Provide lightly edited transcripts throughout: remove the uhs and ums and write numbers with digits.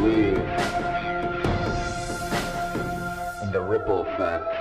believe in the ripple effect.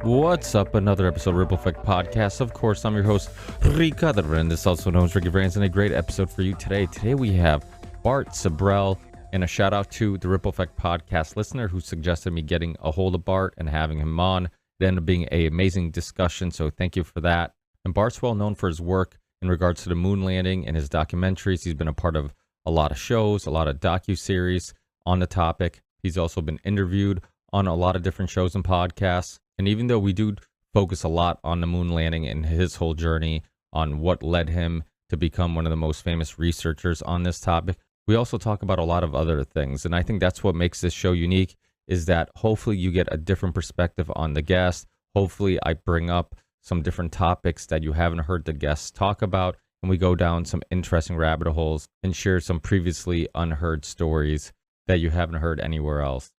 What's up? Another episode of Ripple Effect Podcast. Of course, I'm your host, Ricardo, and this is also known as Ricky Brands, and a great episode for you today. Today we have Bart, Sibrel, and a shout out to the Ripple Effect Podcast listener who suggested me getting a hold of Bart and having him on. It ended up being an amazing discussion, so thank you for that. And Bart's well known for his work in regards to the moon landing and his documentaries. He's been a part of a lot of shows, a lot of docu-series on the topic. He's also been interviewed on a lot of different shows and podcasts. And even though we do focus a lot on the moon landing and his whole journey on what led him to become one of the most famous researchers on this topic, we also talk about a lot of other things. And I think that's what makes this show unique, is that hopefully you get a different perspective on the guest. Hopefully I bring up some different topics that you haven't heard the guests talk about, and we go down some interesting rabbit holes and share some previously unheard stories that you haven't heard anywhere else.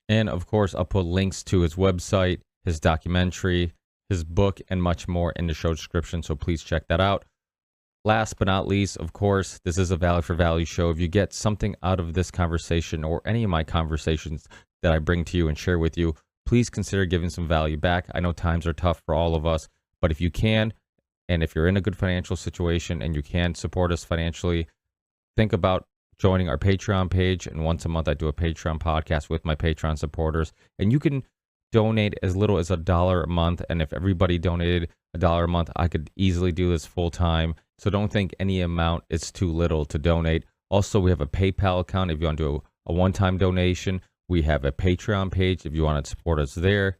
And of course, I'll put links to his website, his documentary, his book, and much more in the show description, so please check that out. Last but not least, of course, this is a value for value show. If you get something out of this conversation or any of my conversations that I bring to you and share with you, please consider giving some value back. I know times are tough for all of us, but if you can, and if you're in a good financial situation and you can support us financially, think about joining our Patreon page. And once a month, I do a Patreon podcast with my Patreon supporters, and you can donate as little as $1 a month. And if everybody donated $1 a month, I could easily do this full time. So don't think any amount is too little to donate. Also, we have a PayPal account if you want to do a one-time donation. We have a Patreon page if you want to support us there.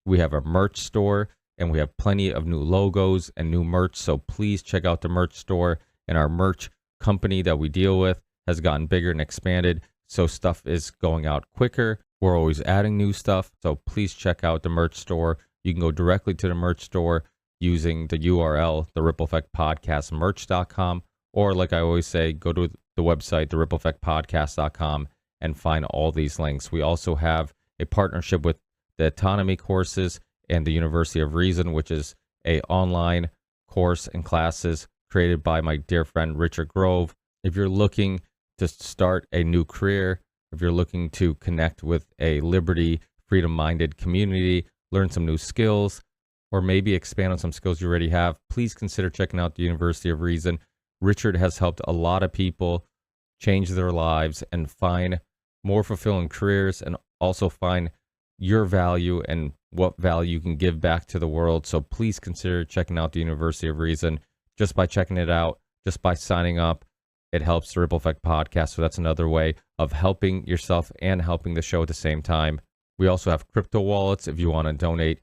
We have a merch store, and we have plenty of new logos and new merch. So please check out the merch store. And our merch company that we deal with has gotten bigger and expanded, so stuff is going out quicker. We're always adding new stuff, so please check out the merch store. You can go directly to the merch store using the URL, the Ripple Effect Podcast merch.com, or like I always say, go to the website, the Ripple Effect Podcast.com, and find all these links. We also have a partnership with the Autonomy courses and the University of Reason, which is a online course and classes created by my dear friend Richard Grove. If you're looking to start a new career, if you're looking to connect with a liberty, freedom-minded community, learn some new skills, or maybe expand on some skills you already have, please consider checking out the University of Reason. Richard has helped a lot of people change their lives and find more fulfilling careers, and also find your value and what value you can give back to the world. So please consider checking out the University of Reason. Just by checking it out, just by signing up, it helps the Ripple Effect Podcast. So that's another way of helping yourself and helping the show at the same time. We also have crypto wallets if you want to donate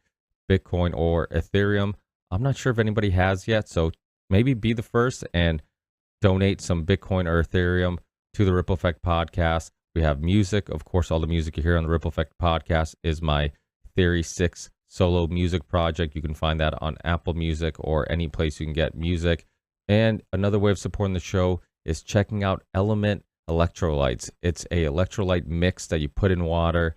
Bitcoin or Ethereum. I'm not sure if anybody has yet, so maybe be the first and donate some Bitcoin or Ethereum to the Ripple Effect Podcast. We have music. Of course, all the music you hear on the Ripple Effect Podcast is my Theory 6 solo music project. You can find that on Apple Music or any place you can get music. And another way of supporting the show is checking out Element Electrolytes. It's a electrolyte mix that you put in water.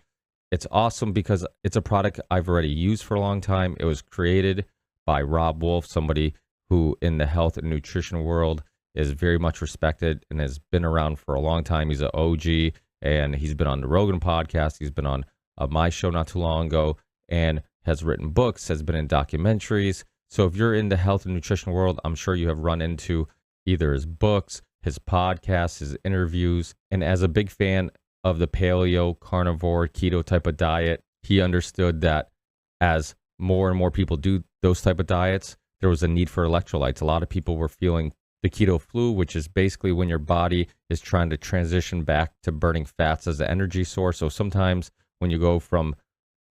It's awesome because it's a product I've already used for a long time. It was created by Rob Wolf, somebody who in the health and nutrition world is very much respected and has been around for a long time. He's an OG, and he's been on the Rogan podcast. He's been on my show not too long ago, and has written books, has been in documentaries. So if you're in the health and nutrition world, I'm sure you have run into either his books, his podcasts, his interviews. And as a big fan of the paleo, carnivore, keto type of diet, he understood that as more and more people do those type of diets, there was a need for electrolytes. A lot of people were feeling the keto flu, which is basically when your body is trying to transition back to burning fats as an energy source. So sometimes when you go from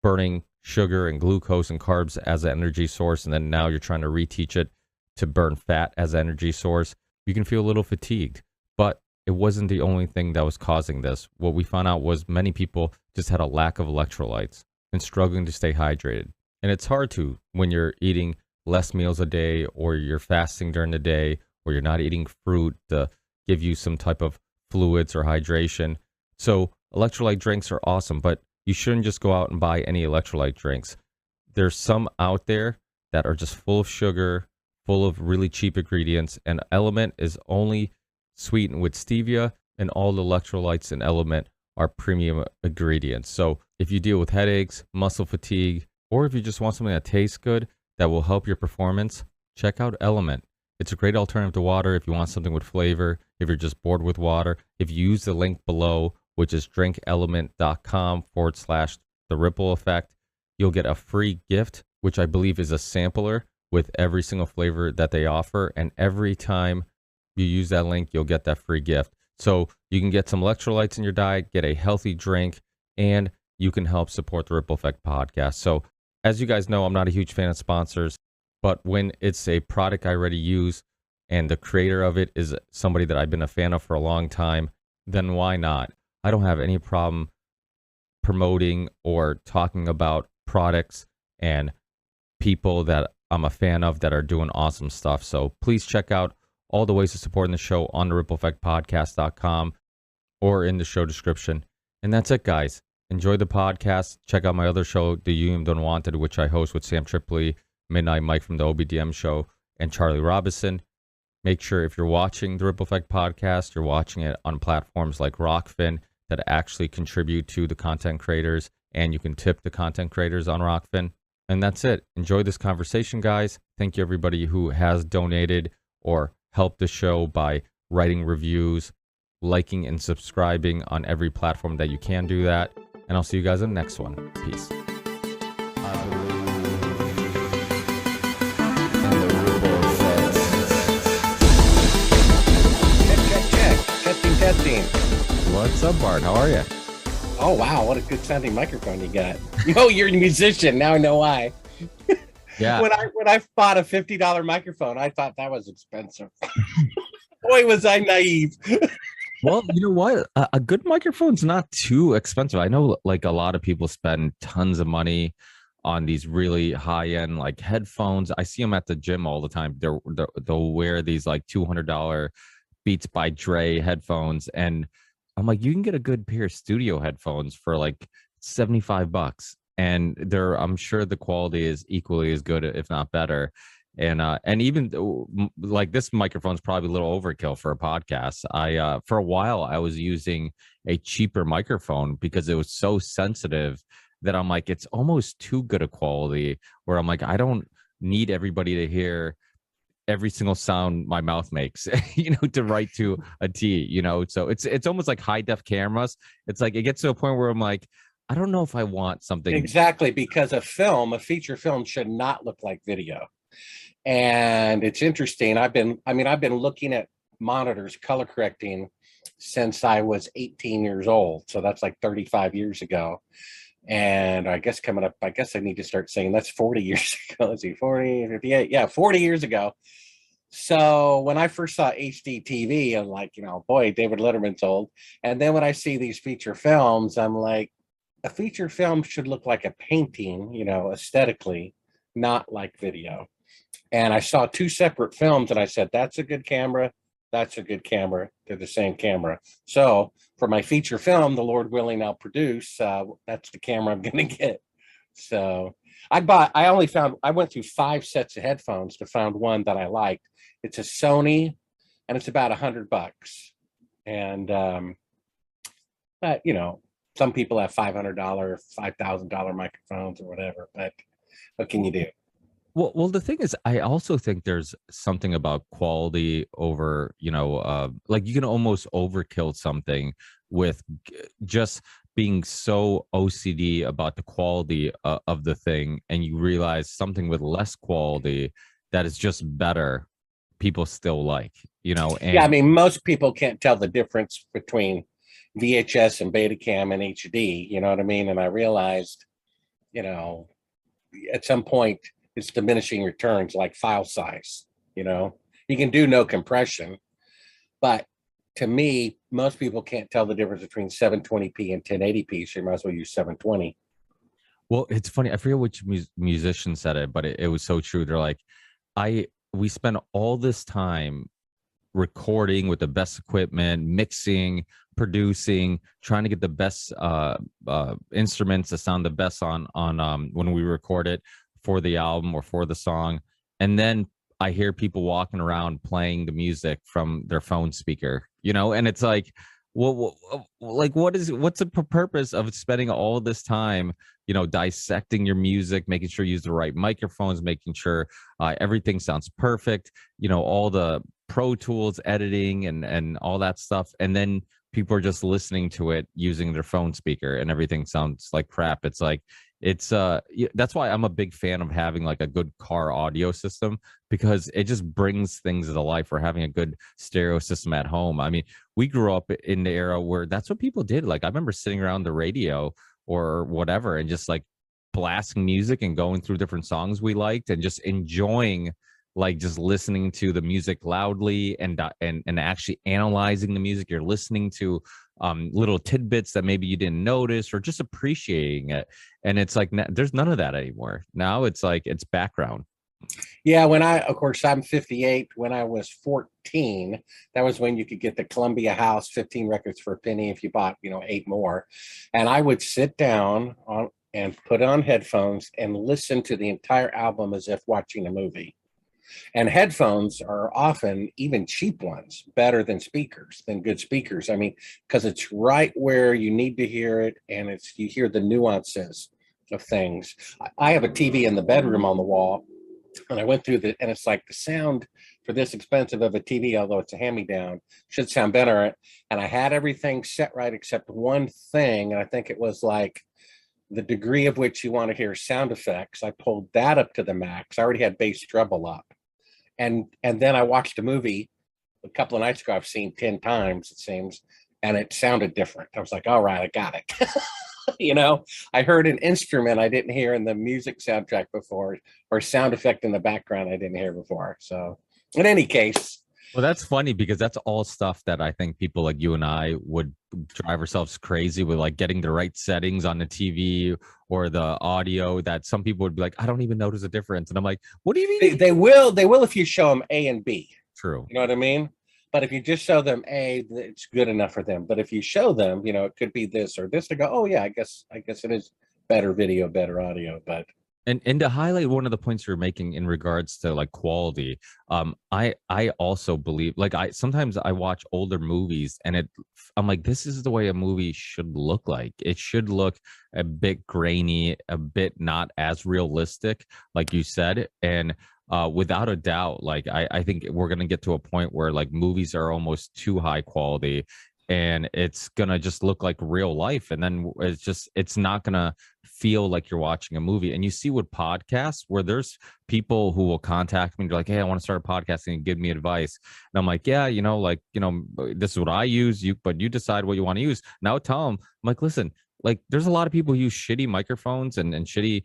burning sugar and glucose and carbs as an energy source, and then now you're trying to reteach it to burn fat as an energy source, you can feel a little fatigued. But it wasn't the only thing that was causing this. What we found out was many people just had a lack of electrolytes and struggling to stay hydrated. And it's hard to when you're eating less meals a day, or you're fasting during the day, or you're not eating fruit to give you some type of fluids or hydration. So electrolyte drinks are awesome, but you shouldn't just go out and buy any electrolyte drinks. There's some out there that are just full of sugar, full of really cheap ingredients, and Element is only sweetened with stevia, and all the electrolytes in Element are premium ingredients. So if you deal with headaches, muscle fatigue, or if you just want something that tastes good that will help your performance, check out Element. It's a great alternative to water if you want something with flavor, if you're just bored with water. If you use the link below, which is drinkelement.com/the ripple effect, you'll get a free gift, which I believe is a sampler with every single flavor that they offer. And every time you use that link, you'll get that free gift. So you can get some electrolytes in your diet, get a healthy drink, and you can help support the Ripple Effect podcast. So as you guys know, I'm not a huge fan of sponsors, but when it's a product I already use and the creator of it is somebody that I've been a fan of for a long time, then why not? I don't have any problem promoting or talking about products and people that I'm a fan of that are doing awesome stuff. So please check out all the ways to support the show on the rippleeffectpodcast.com or in the show description. And that's it, guys. Enjoy the podcast. Check out my other show, The You Don't Wanted, which I host with Sam Tripoli, Midnight Mike from the OBDM show, and Charlie Robinson. Make sure if you're watching the Ripple Effect podcast, you're watching it on platforms like Rockfin that actually contribute to the content creators, and you can tip the content creators on Rockfin. And that's it. Enjoy this conversation, guys. Thank you, everybody who has donated or helped the show by writing reviews, liking, and subscribing on every platform that you can do that. And I'll see you guys in the next one. Peace. Testing. What's up, Bart? How are you? Oh, wow. What a good sounding microphone you got. Oh, you're a musician. Now I know why. Yeah. When I bought a $50 microphone, I thought that was expensive. Boy, was I naive. Well, you know what? A good microphone's not too expensive. I know like a lot of people spend tons of money on these really high-end like headphones. I see them at the gym all the time. They'll wear these like $200 Beats by Dre headphones, and I'm like, you can get a good pair of studio headphones for like $75, and I'm sure the quality is equally as good, if not better. And even like this microphone's probably a little overkill for a podcast. For a while I was using a cheaper microphone because it was so sensitive that I'm like, it's almost too good a quality, where I'm like, I don't need everybody to hear every single sound my mouth makes, to write to a T, so it's almost like high def cameras. It's like, it gets to a point where I'm like, I don't know if I want something. Exactly, because a feature film should not look like video. And it's interesting. I've been looking at monitors color correcting since I was 18 years old. So that's like 35 years ago. And I guess coming up, I guess I need to start saying that's 40 years ago. Let's see, 40, 58. Yeah, 40 years ago. So when I first saw HD TV, I'm like, boy, David Letterman's old. And then when I see these feature films, I'm like, a feature film should look like a painting, aesthetically, not like video. And I saw two separate films and I said, that's a good camera. That's a good camera. They're the same camera. So for my feature film, the Lord willing, I'll produce. That's the camera I'm going to get. So I went through 5 sets of headphones to find one that I liked. It's a Sony and it's about $100. And, but some people have $500, $5,000 microphones or whatever, but what can you do? Well, the thing is, I also think there's something about quality over, like you can almost overkill something with just being so OCD about the quality of the thing, and you realize something with less quality that is just better people still like, Yeah, I and mean, most people can't tell the difference between VHS and Betacam and HD. You know what I mean? And I realized, you know, at some point it's diminishing returns like file size. You can do no compression, but to me, most people can't tell the difference between 720p and 1080p. So you might as well use 720. well, it's funny. I forget which musician said it, but it was so true. They're like, we spend all this time recording with the best equipment, mixing, producing, trying to get the best instruments to sound the best on when we record it for the album or for the song. And then I hear people walking around playing the music from their phone speaker, and it's like, well, like what's the purpose of spending all this time, dissecting your music, making sure you use the right microphones, making sure everything sounds perfect, all the Pro Tools editing and all that stuff, and then people are just listening to it using their phone speaker and everything sounds like crap. It's like that's why I'm a big fan of having like a good car audio system, because it just brings things to life, or having a good stereo system at home. I mean, we grew up in the era where that's what people did. Like, I remember sitting around the radio or whatever and just like blasting music and going through different songs we liked and just enjoying, like, just listening to the music loudly and actually analyzing the music you're listening to, little tidbits that maybe you didn't notice, or just appreciating it. And it's like, there's none of that anymore. Now it's like, it's background. Yeah, of course, I'm 58. When I was 14, that was when you could get the Columbia House 15 records for a penny if you bought, 8 more. And I would sit down and put on headphones and listen to the entire album as if watching a movie. And headphones are often, even cheap ones, better than good speakers. I mean, because it's right where you need to hear it, and you hear the nuances of things. I have a TV in the bedroom on the wall, and I went through and it's like the sound for this expensive of a TV, although it's a hand-me-down, should sound better. And I had everything set right except one thing, and I think it was like the degree of which you want to hear sound effects. I pulled that up to the max. I already had bass treble up. And then I watched a movie a couple of nights ago I've seen 10 times, it seems, and it sounded different. I was like, all right, I got it. I heard an instrument I didn't hear in the music soundtrack before, or sound effect in the background I didn't hear before. So in any case. Well, that's funny, because that's all stuff that I think people like you and I would drive ourselves crazy with, like getting the right settings on the TV or the audio, that some people would be like, I don't even notice a difference. And I'm like, what do you mean? They will if you show them A and B. True. You know what I mean? But if you just show them A, it's good enough for them. But if you show them, it could be this or this, to go, oh yeah, I guess it is better video, better audio. But and to highlight one of the points you're making in regards to like quality, I also believe, like, sometimes I watch older movies and I'm like, this is the way a movie should look like. It should look a bit grainy, a bit not as realistic, like you said. And without a doubt, like I think we're gonna get to a point where like movies are almost too high quality, and it's gonna just look like real life, and then it's not gonna feel like you're watching a movie. And you see with podcasts, where there's people who will contact me and they're like, hey, I want to start a podcast and give me advice, and I'm like, yeah, this is what I use, but you decide what you want to use. Now tell them, I'm like, listen, like, there's a lot of people who use shitty microphones and shitty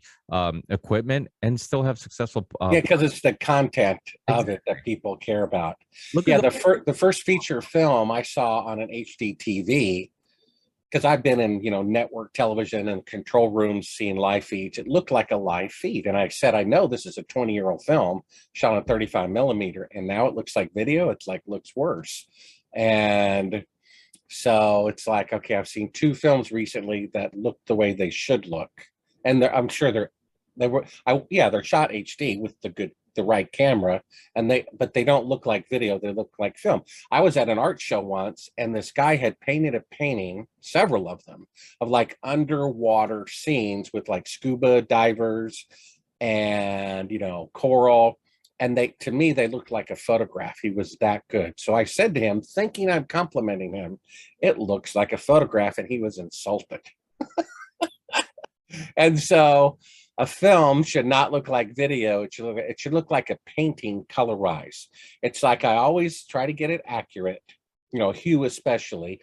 equipment and still have successful yeah, because it's the content of it that people care about. Look yeah, at the first feature film I saw on an HD TV, because I've been in network television and control rooms seeing live feeds. It looked like a live feed, and I said, I know this is a 20-year-old film shot on 35 millimeter, and now it looks like video. It's like looks worse. And so it's like, okay, I've seen 2 films recently that look the way they should look, and I'm sure they're shot HD with the right camera, but they don't look like video. They look like film. I was at an art show once, and this guy had painted a painting, several of them, of like underwater scenes with like scuba divers and coral. And to me, they looked like a photograph. He was that good. So I said to him, thinking I'm complimenting him, it looks like a photograph, and he was insulted. And so A film should not look like video. It should look like a painting colorized. It's like I always try to get it accurate, hue especially.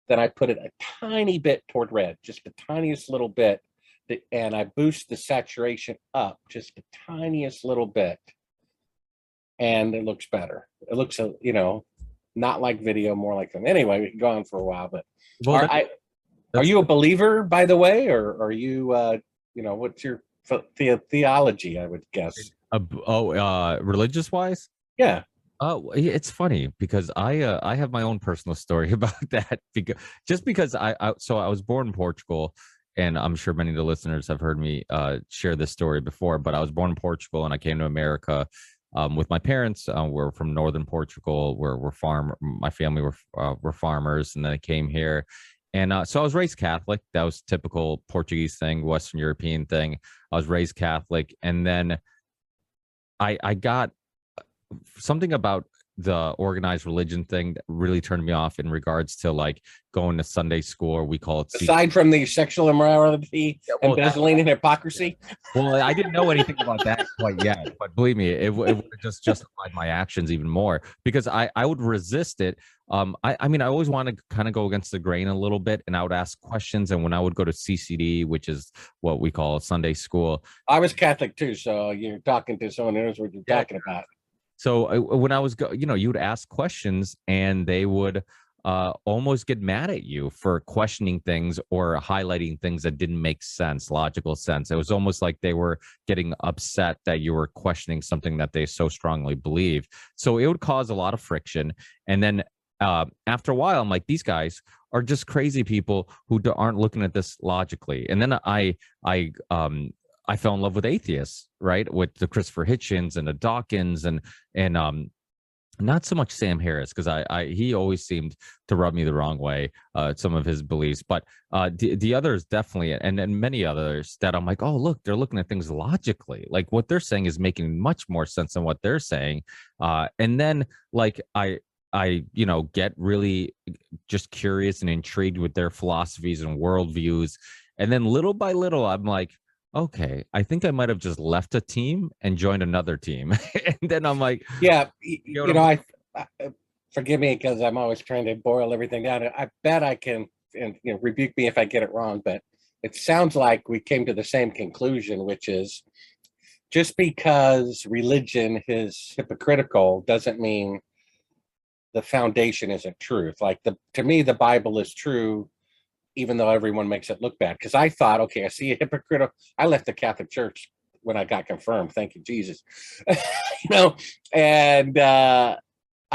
Then I put it a tiny bit toward red, just the tiniest little bit, and I boost the saturation up just the tiniest little bit, and it looks better. It looks, not like video, more like them. Anyway, we can go on for a while, but Well, are you a believer, by the way, or are you, what's your theology? I would guess. religious wise? Yeah. It's funny because I have my own personal story about that because I was born in Portugal, and I'm sure many of the listeners have heard me share this story before, but I was born in Portugal and I came to America with my parents. We're from northern Portugal. My family were farmers, and then I came here, and so I was raised Catholic. That was typical Portuguese thing, Western European thing. I was raised Catholic, and then I got something about the organized religion thing that really turned me off in regards to like going to Sunday school, or we call it aside from the sexual immorality, embezzling, and hypocrisy. Well, I didn't know anything about that quite yet, but believe me, it would have just justified my actions even more, because I would resist it. I mean, I always want to kind of go against the grain a little bit, and I would ask questions. And when I would go to CCD, which is what we call Sunday school, I was Catholic too, so you're talking to someone who knows what you're talking about. So when I was, you would ask questions, and they would almost get mad at you for questioning things or highlighting things that didn't make sense, logical sense. It was almost like they were getting upset that you were questioning something that they so strongly believe. So it would cause a lot of friction. And then after a while, I'm like, these guys are just crazy people who aren't looking at this logically. And then I fell in love with atheists, right? With the Christopher Hitchens and the Dawkins and not so much Sam Harris, because he always seemed to rub me the wrong way, some of his beliefs, but the others definitely, and many others that I'm like, oh, look, they're looking at things logically. Like what they're saying is making much more sense than what they're saying. And then like I get really just curious and intrigued with their philosophies and worldviews. And then little by little, I'm like, okay, I think I might have just left a team and joined another team. And then I'm like, yeah, I forgive me because I'm always trying to boil everything down. I bet I can, and rebuke me if I get it wrong, but it sounds like we came to the same conclusion, which is just because religion is hypocritical doesn't mean the foundation isn't truth. Like to me, the Bible is true, even though everyone makes it look bad. Because I thought, okay, I see a hypocritical. I left the Catholic Church when I got confirmed. Thank you, Jesus. And I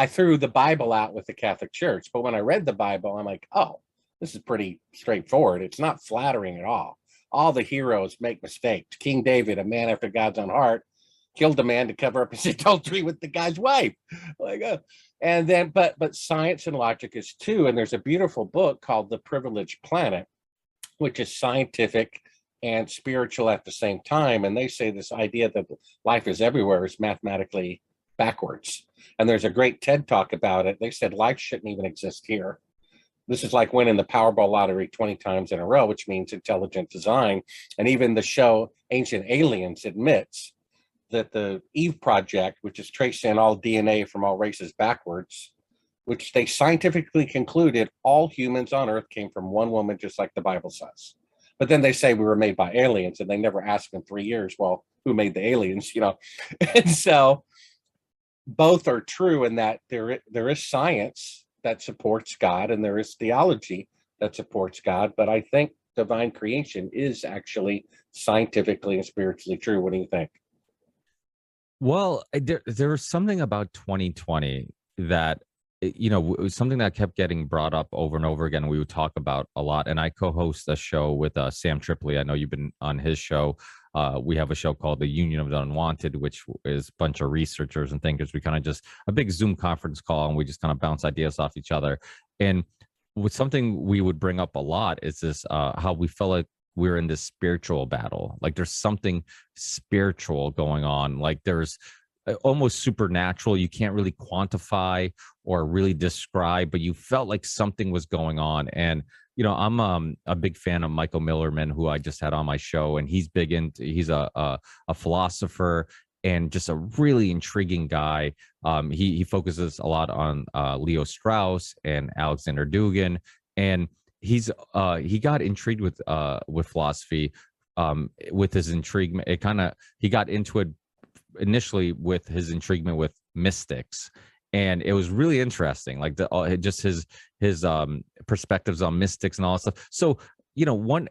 threw the Bible out with the Catholic Church. But when I read the Bible, I'm like, oh, this is pretty straightforward. It's not flattering at all. All the heroes make mistakes. King David, a man after God's own heart, killed a man to cover up his adultery with the guy's wife. Like, and then, but science and logic is too. And there's a beautiful book called The Privileged Planet, which is scientific and spiritual at the same time. And they say this idea that life is everywhere is mathematically backwards. And there's a great TED talk about it. They said life shouldn't even exist here. This is like winning the Powerball lottery 20 times in a row, which means intelligent design. And even the show Ancient Aliens admits that the Eve Project, which is tracing all DNA from all races backwards, which they scientifically concluded all humans on Earth came from one woman, just like the Bible says. But then they say we were made by aliens, and they never ask in 3 years, well, who made the aliens, And so both are true in that there is science that supports God, and there is theology that supports God. But I think divine creation is actually scientifically and spiritually true. What do you think? well, there was something about 2020 that it was something that kept getting brought up over and over again. We would talk about a lot, and I co-host a show with Sam Tripoli. I know you've been on his show. We have a show called the Union of the Unwanted, which is a bunch of researchers and thinkers. We kind of just a big Zoom conference call, and we just kind of bounce ideas off each other. And with something we would bring up a lot is this how we feel like we're in this spiritual battle. Like there's something spiritual going on. Like there's almost supernatural. You can't really quantify or really describe, but you felt like something was going on. And I'm a big fan of Michael Millerman, who I just had on my show, and he's a philosopher and just a really intriguing guy. He focuses a lot on Leo Strauss and Alexander Dugin, and he got intrigued with philosophy, with his intrigue. He got into it initially with his intriguement with mystics, and it was really interesting, like just his perspectives on mystics and all that stuff. So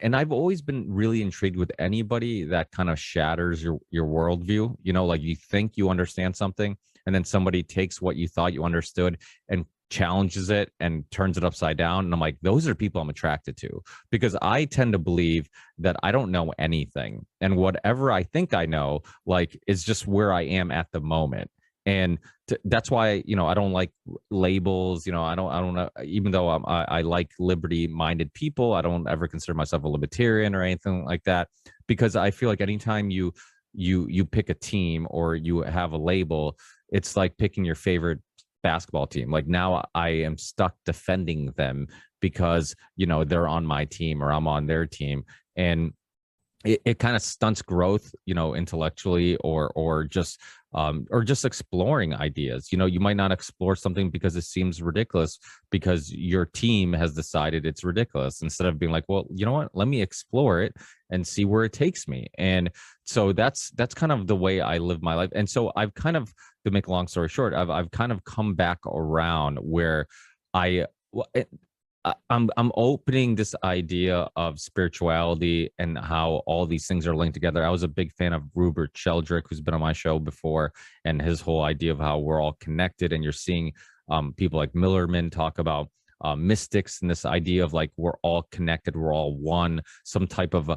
and I've always been really intrigued with anybody that kind of shatters your worldview. Like you think you understand something, and then somebody takes what you thought you understood and challenges it and turns it upside down. And I'm like, those are people I'm attracted to, because I tend to believe that I don't know anything, and whatever I think I know, like, is just where I am at the moment. And that's why I don't like labels. I don't know. Even though I like liberty-minded people, I don't ever consider myself a libertarian or anything like that, because I feel like anytime you pick a team or you have a label, it's like picking your favorite basketball team. Like, now I am stuck defending them because they're on my team or I'm on their team, and it kind of stunts growth, intellectually, or just exploring ideas. You might not explore something because it seems ridiculous, because your team has decided it's ridiculous, instead of being like, well, you know what, let me explore it and see where it takes me. And so that's kind of the way I live my life. And so I've kind of, to make a long story short, I've kind of come back around where I'm opening this idea of spirituality and how all these things are linked together. I was a big fan of Rupert Sheldrake, who's been on my show before, and his whole idea of how we're all connected. And you're seeing people like Millerman talk about mystics, and this idea of like we're all connected, we're all one, some type of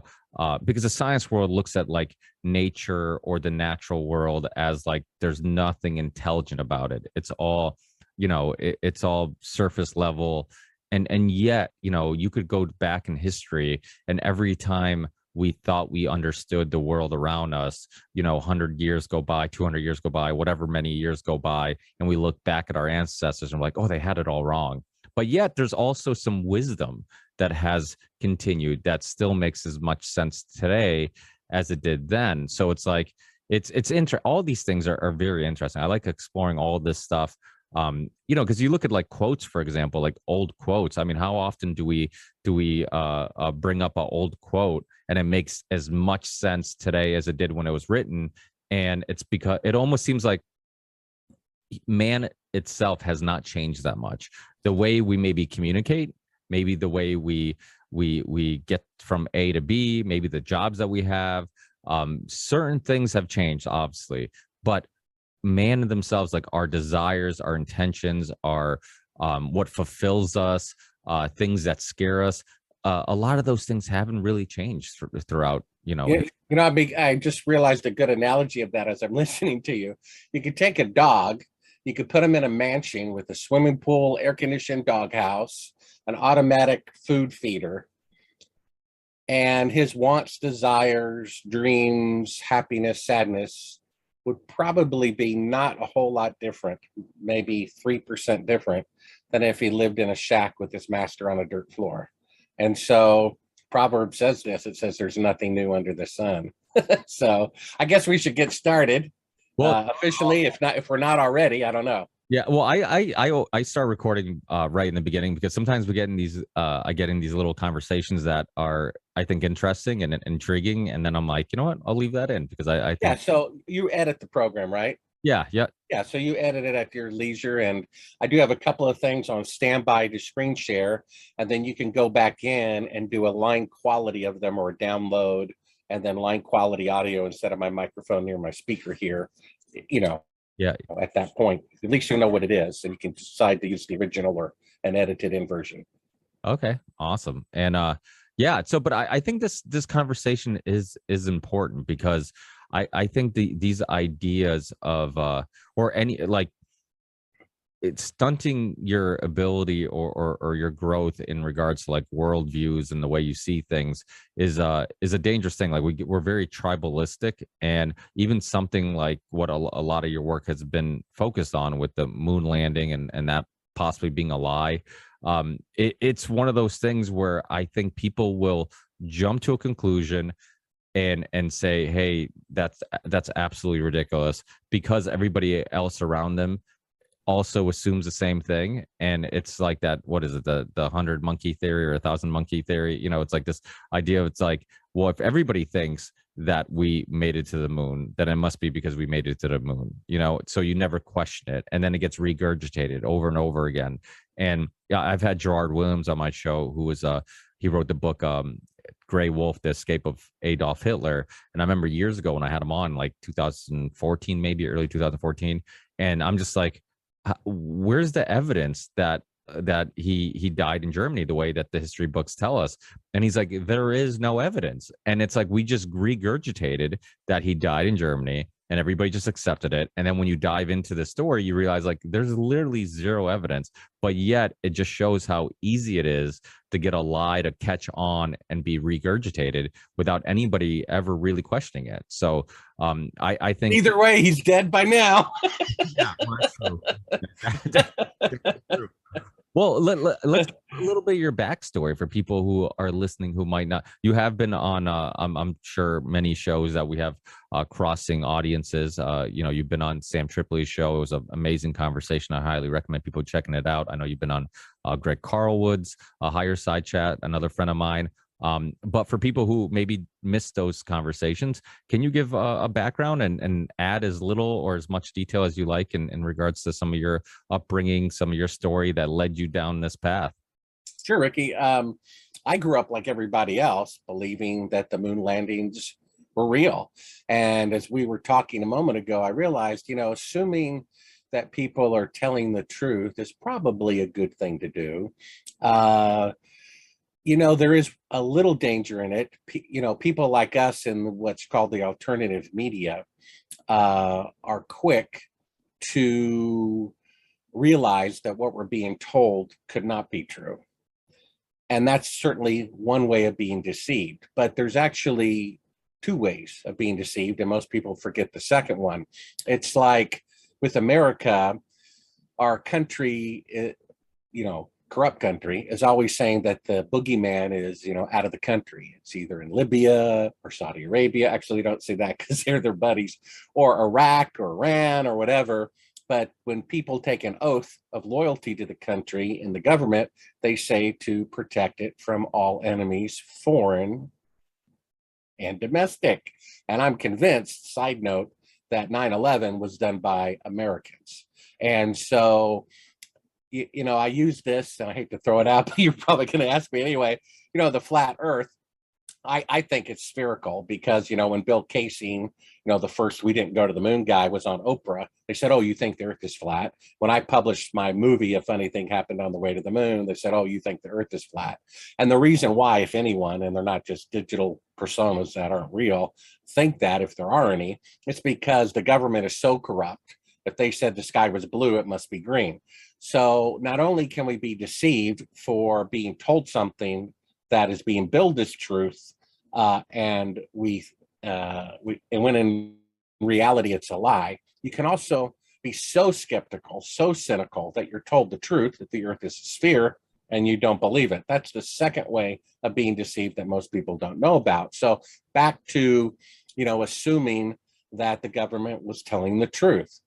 because the science world looks at like nature or the natural world as like there's nothing intelligent about it. It's all it's all surface level. And yet, you could go back in history, and every time we thought we understood the world around us, 100 years go by, 200 years go by, whatever many years go by, and we look back at our ancestors and we're like, oh, they had it all wrong. But yet there's also some wisdom that has continued that still makes as much sense today as it did then. So it's like, it's all these things are very interesting. I like exploring all this stuff. Because you look at like quotes, for example, like old quotes. I mean, how often do we bring up an old quote and it makes as much sense today as it did when it was written? And it's because it almost seems like man itself has not changed that much. The way we maybe communicate, maybe the way we get from A to B, maybe the jobs that we have, certain things have changed, obviously, but man themselves, like our desires, our intentions, our what fulfills us, things that scare us, a lot of those things haven't really changed throughout. I just realized a good analogy of that as I'm listening to you. You could take a dog, you could put him in a mansion with a swimming pool, air-conditioned doghouse, an automatic food feeder, and his wants, desires, dreams, happiness, sadness would probably be not a whole lot different, maybe 3% different, than if he lived in a shack with his master on a dirt floor. And so Proverbs says this, it says there's nothing new under the sun. So I guess we should get started. Well, officially, if we're not already, I don't know. Yeah, well, I start recording right in the beginning, because sometimes we get in these I get in these little conversations that are, I think, interesting and intriguing, and then I'm like, you know what, I'll leave that in, because I think, yeah. So you edit the program, right? Yeah. So you edit it at your leisure, and I do have a couple of things on standby to screen share, and then you can go back in and do a line quality of them, or download and then line quality audio instead of my microphone near my speaker here. Yeah. At that point, at least you know what it is, and you can decide to use the original or an edited in version. Okay, awesome. And yeah, so but I think this conversation is important, because I think these ideas of or any, like, it's stunting your ability or your growth in regards to like worldviews and the way you see things is a dangerous thing. Like we're very tribalistic, and even something like what a lot of your work has been focused on with the moon landing and that possibly being a lie. It's one of those things where I think people will jump to a conclusion and say, hey, that's absolutely ridiculous, because everybody else around them also assumes the same thing. And it's like that, what is it, the 100 monkey theory or 1,000 monkey theory? It's like this idea of, it's like, well, if everybody thinks that we made it to the moon, then it must be because we made it to the moon, so you never question it, and then it gets regurgitated over and over again. And yeah, I've had Gerard Williams on my show, who was he wrote the book Gray Wolf: The Escape of Adolf Hitler. And I remember years ago when I had him on, like 2014, maybe early 2014, and I'm just like, where's the evidence that he died in Germany the way that the history books tell us? And he's like, there is no evidence. And it's like, we just regurgitated that he died in Germany, and everybody just accepted it. And then when you dive into the story, you realize like there's literally zero evidence, but yet it just shows how easy it is to get a lie to catch on and be regurgitated without anybody ever really questioning it. So I think either way, he's dead by now. yeah, well, that's true. Well, let's get a little bit of your backstory for people who are listening who might not. You have been on, I'm sure, many shows that we have crossing audiences. You've been on Sam Tripoli's show. It was an amazing conversation. I highly recommend people checking it out. I know you've been on Greg Carlwood's Higher Side Chat, another friend of mine. But for people who maybe missed those conversations, can you give a background and add as little or as much detail as you like in regards to some of your upbringing, some of your story that led you down this path? Sure, Ricky. I grew up like everybody else, believing that the moon landings were real. And as we were talking a moment ago, I realized, assuming that people are telling the truth is probably a good thing to do. There is a little danger in it. People like us in what's called the alternative media are quick to realize that what we're being told could not be true. And that's certainly one way of being deceived. But there's actually two ways of being deceived, and most people forget the second one. It's like with America, our country, corrupt country, is always saying that the boogeyman is, out of the country. It's either in Libya or Saudi Arabia. Actually, don't say that because they're their buddies, or Iraq or Iran or whatever. But when people take an oath of loyalty to the country in the government, they say to protect it from all enemies, foreign and domestic. And I'm convinced, side note, that 9/11 was done by Americans. And so I use this, and I hate to throw it out, but you're probably going to ask me anyway. The flat Earth, I think it's spherical because, when Bill Casey, the first "we didn't go to the moon" guy was on Oprah, they said, "Oh, you think the Earth is flat?" When I published my movie, "A Funny Thing Happened on the Way to the Moon," they said, "Oh, you think the Earth is flat?" And the reason why, if anyone, and they're not just digital personas that aren't real, think that, if there are any, it's because the government is so corrupt. If they said the sky was blue, it must be green. So not only can we be deceived for being told something that is being billed as truth, and when in reality it's a lie, you can also be so skeptical, so cynical that you're told the truth, that the Earth is a sphere, and you don't believe it. That's the second way of being deceived that most people don't know about. So back to, assuming that the government was telling the truth.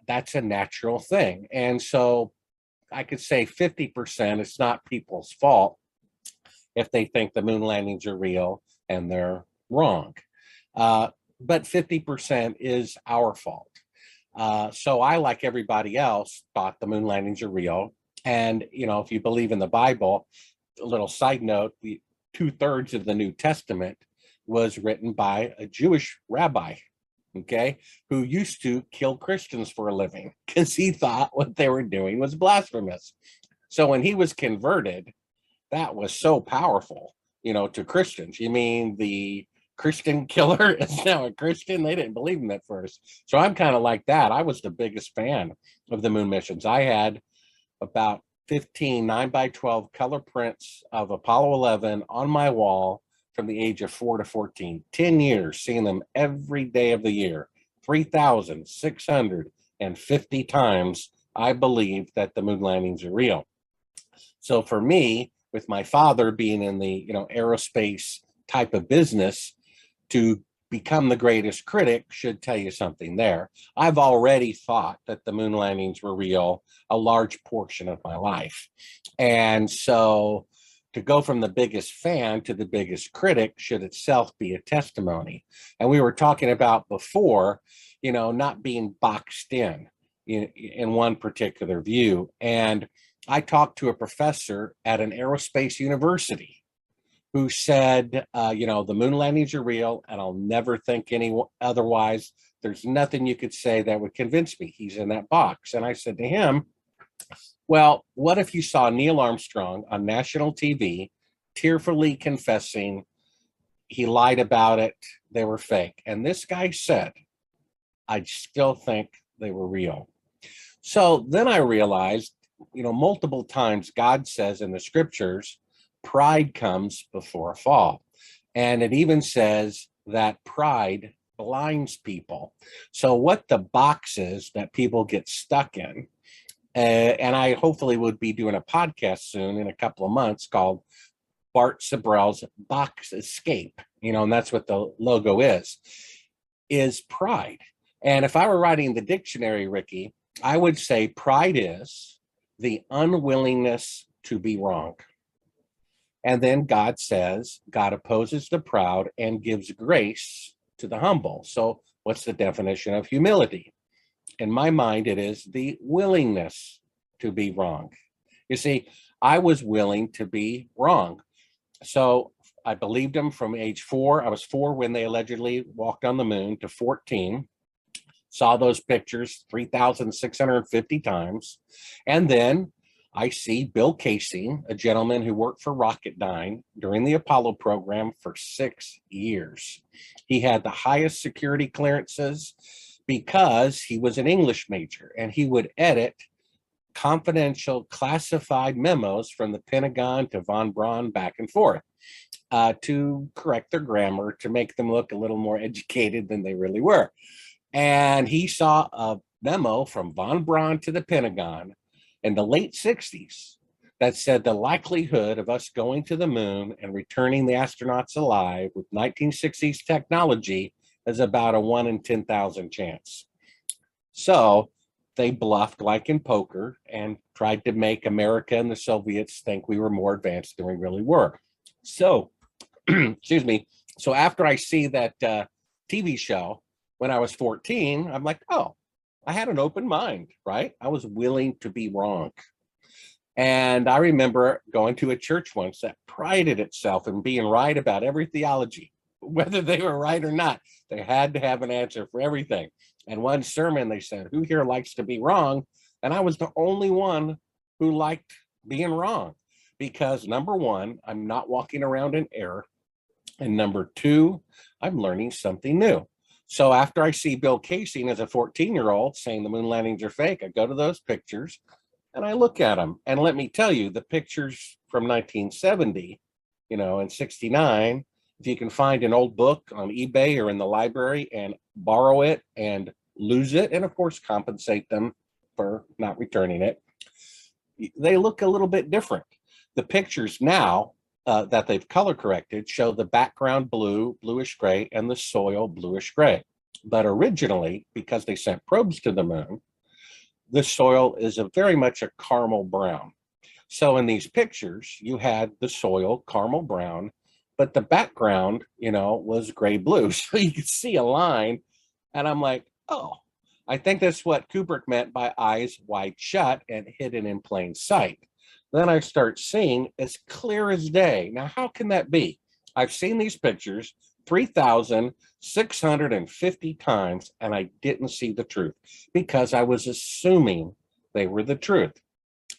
That's a natural thing. And so I could say 50%, it's not people's fault if they think the moon landings are real and they're wrong. But 50% is our fault. So I, like everybody else, thought the moon landings are real. And, if you believe in the Bible, a little side note, the 2/3 of the New Testament was written by a Jewish rabbi, okay, who used to kill Christians for a living because he thought what they were doing was blasphemous. So when he was converted, that was so powerful, to Christians. You mean the Christian killer is now a Christian. They didn't believe him at first. So I'm kind of like that. I was the biggest fan of the moon missions. I had about 15 9x12 color prints of Apollo 11 on my wall from the age of 4 to 14. 10 years, seeing them every day of the year. 3,650 times I believed that the moon landings are real. So for me, with my father being in the aerospace type of business, to become the greatest critic should tell you something there. I've already thought that the moon landings were real a large portion of my life. And so to go from the biggest fan to the biggest critic should itself be a testimony. And we were talking about before, not being boxed in one particular view. And I talked to a professor at an aerospace university who said, the moon landings are real, and I'll never think any otherwise. There's nothing you could say that would convince me he's in that box. And I said to him, well, what if you saw Neil Armstrong on national TV tearfully confessing he lied about it, they were fake? And this guy said, I still think they were real. So then I realized, multiple times God says in the scriptures, pride comes before a fall. And it even says that pride blinds people. So what the box is that people get stuck in, and I hopefully would be doing a podcast soon in a couple of months called Bart Sibrel's Box Escape, and that's what the logo is pride. And if I were writing the dictionary, Ricky, I would say pride is the unwillingness to be wrong. And then God says, God opposes the proud and gives grace to the humble. So what's the definition of humility? In my mind, it is the willingness to be wrong. You see, I was willing to be wrong. So I believed him from age 4. I was 4 when they allegedly walked on the moon to 14. Saw those pictures 3,650 times. And then I see Bill Casey, a gentleman who worked for Rocketdyne during the Apollo program for 6 years. He had the highest security clearances because he was an English major, and he would edit confidential classified memos from the Pentagon to von Braun back and forth to correct their grammar, to make them look a little more educated than they really were. And he saw a memo from von Braun to the Pentagon in the late 60s that said the likelihood of us going to the moon and returning the astronauts alive with 1960s technology is about a 1 in 10,000 chance. So they bluffed like in poker and tried to make America and the Soviets think we were more advanced than we really were. So, excuse me. So after I see that TV show when I was 14, I'm like, oh, I had an open mind, right? I was willing to be wrong. And I remember going to a church once that prided itself in being right about every theology, whether they were right or not. They had to have an answer for everything. And one sermon, they said, who here likes to be wrong? And I was the only one who liked being wrong, because number one, I'm not walking around in error. And number two, I'm learning something new. So after I see Bill Casey as a 14-year-old saying the moon landings are fake, I go to those pictures and I look at them. And let me tell you, the pictures from 1970, and 69, if you can find an old book on eBay or in the library and borrow it and lose it, and of course compensate them for not returning it, they look a little bit different. The pictures now that they've color corrected show the background blue, bluish gray, and the soil bluish gray. But originally, because they sent probes to the moon, the soil is very much a caramel brown. So in these pictures, you had the soil caramel brown, but the background, was gray blue. So you could see a line, and I'm like, oh, I think that's what Kubrick meant by eyes wide shut and hidden in plain sight. Then I start seeing as clear as day. Now, how can that be? I've seen these pictures 3,650 times, and I didn't see the truth because I was assuming they were the truth.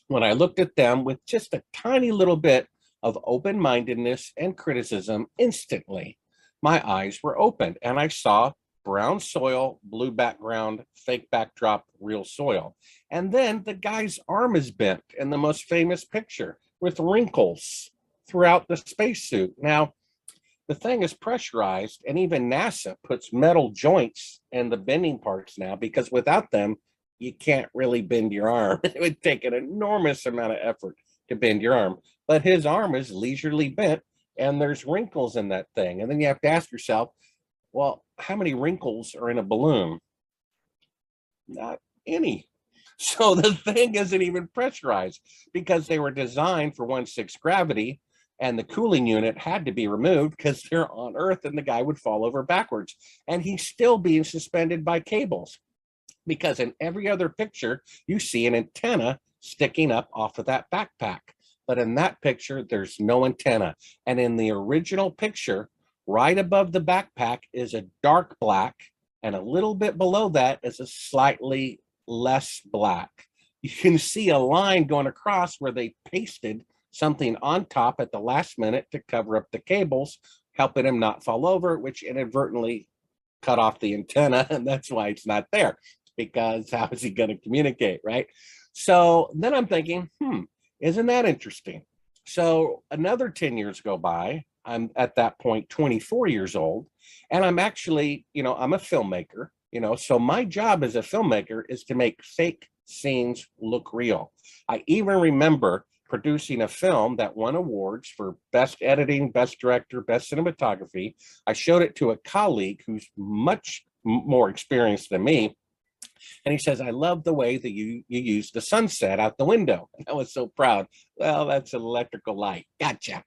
When I looked at them with just a tiny little bit of open-mindedness and criticism, instantly, my eyes were opened and I saw brown soil, blue background, fake backdrop, real soil. And then the guy's arm is bent in the most famous picture with wrinkles throughout the spacesuit. Now, the thing is pressurized, and even NASA puts metal joints in the bending parts now because without them, you can't really bend your arm. It would take an enormous amount of effort to bend your arm. But his arm is leisurely bent, and there's wrinkles in that thing. And then you have to ask yourself, well, how many wrinkles are in a balloon? Not any. So the thing isn't even pressurized because they were designed for 1/6 gravity, and the cooling unit had to be removed because they're on Earth and the guy would fall over backwards. And he's still being suspended by cables because in every other picture, you see an antenna sticking up off of that backpack. But in that picture, there's no antenna. And in the original picture, right above the backpack is a dark black, and a little bit below that is a slightly less black. You can see a line going across where they pasted something on top at the last minute to cover up the cables, helping him not fall over, which inadvertently cut off the antenna. And that's why it's not there, because how is he going to communicate, right? So then I'm thinking, isn't that interesting? So another 10 years go by. I'm at that point 24 years old, and I'm actually, I'm a filmmaker, so my job as a filmmaker is to make fake scenes look real. I even remember producing a film that won awards for best editing, best director, best cinematography. I showed it to a colleague who's much more experienced than me. And he says, I love the way that you use the sunset out the window. And I was so proud. Well, that's an electrical light. Gotcha.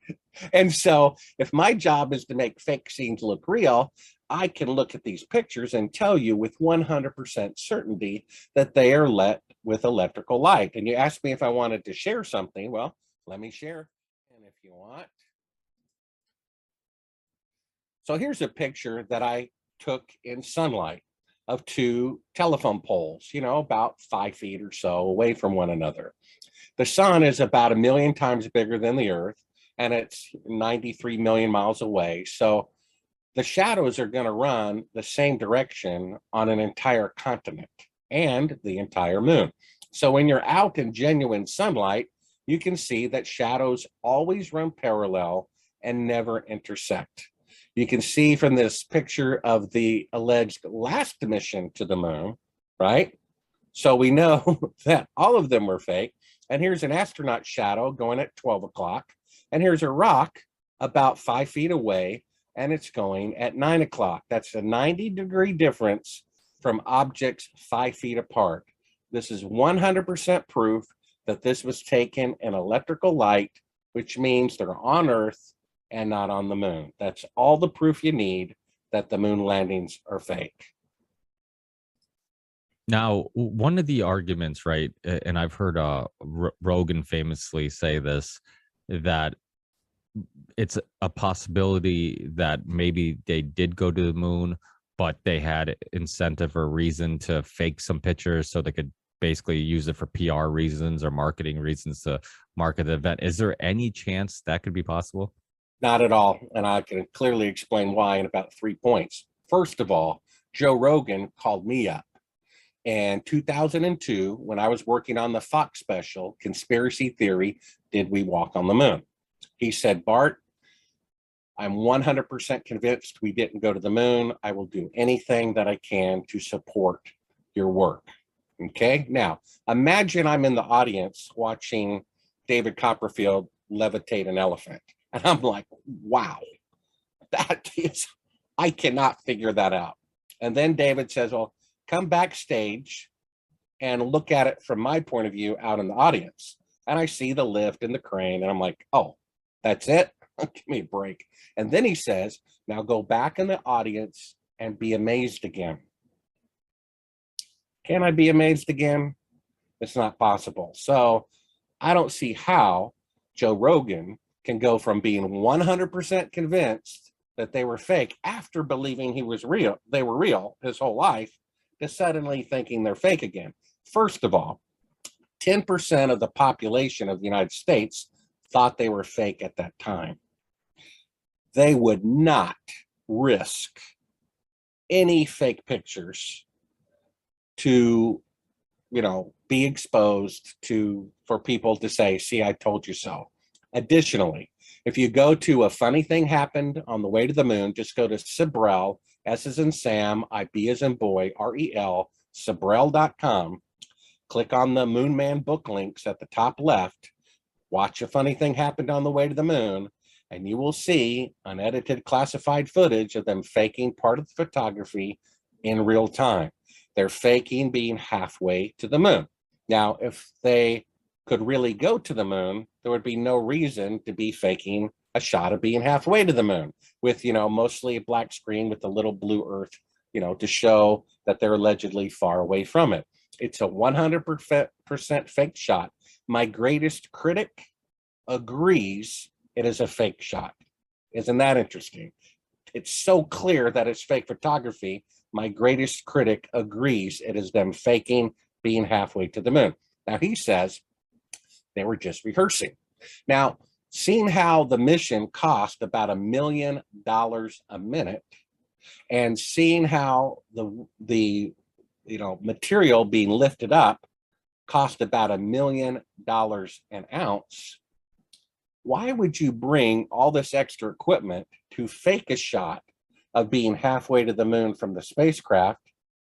And so if my job is to make fake scenes look real, I can look at these pictures and tell you with 100% certainty that they are lit with electrical light. And you asked me if I wanted to share something. Well, let me share. And if you want. So here's a picture that I took in sunlight of two telephone poles, about 5 feet or so away from one another. The sun is about 1 million times bigger than the Earth, and it's 93 million miles away. So the shadows are going to run the same direction on an entire continent and the entire moon. So when you're out in genuine sunlight, you can see that shadows always run parallel and never intersect. You can see from this picture of the alleged last mission to the moon, right? So we know that all of them were fake. And here's an astronaut shadow going at 12 o'clock. And here's a rock about 5 feet away, and it's going at 9 o'clock. That's a 90-degree difference from objects 5 feet apart. This is 100% proof that this was taken in electrical light, which means they're on Earth and not on the moon. That's all the proof you need that the moon landings are fake. Now, one of the arguments, right, and I've heard Rogan famously say this, that it's a possibility that maybe they did go to the moon, but they had incentive or reason to fake some pictures so they could basically use it for PR reasons or marketing reasons to market the event. Is there any chance that could be possible? Not at all. And I can clearly explain why in about 3 points. First of all, Joe Rogan called me up in 2002 when I was working on the Fox special, Conspiracy Theory, Did We Walk on the Moon? He said, Bart, I'm 100% convinced we didn't go to the moon. I will do anything that I can to support your work. Okay. Now, imagine I'm in the audience watching David Copperfield levitate an elephant. And I'm like, wow, that is, I cannot figure that out. And then David says, well, come backstage and look at it from my point of view out in the audience. And I see the lift and the crane, and I'm like, oh, that's it? Give me a break. And then he says, now go back in the audience and be amazed again. Can I be amazed again? It's not possible. So I don't see how Joe Rogan can go from being 100% convinced that they were fake after believing they were real his whole life, to suddenly thinking they're fake again. First of all, 10% of the population of the United States thought they were fake at that time. They would not risk any fake pictures to, be exposed to, for people to say, see, I told you so. Additionally, if you go to a funny thing happened on the way to the moon, just go to Sibrel, S as in Sam, I-B as in boy, R-E-L, Sibrel.com. Click on the Moon Man book links at the top left. Watch a funny thing happened on the way to the moon, and you will see unedited classified footage of them faking part of the photography in real time. They're faking being halfway to the moon. Now, if they could really go to the moon, there would be no reason to be faking a shot of being halfway to the moon with, mostly a black screen with a little blue earth, to show that they're allegedly far away from it. It's a 100% fake shot. My greatest critic agrees it is a fake shot. Isn't that interesting? It's so clear that it's fake photography. My greatest critic agrees it is them faking being halfway to the moon. Now, he says they were just rehearsing. Now, seeing how the mission cost about $1 million a minute, and seeing how the material being lifted up cost about $1 million an ounce, why would you bring all this extra equipment to fake a shot of being halfway to the moon from the spacecraft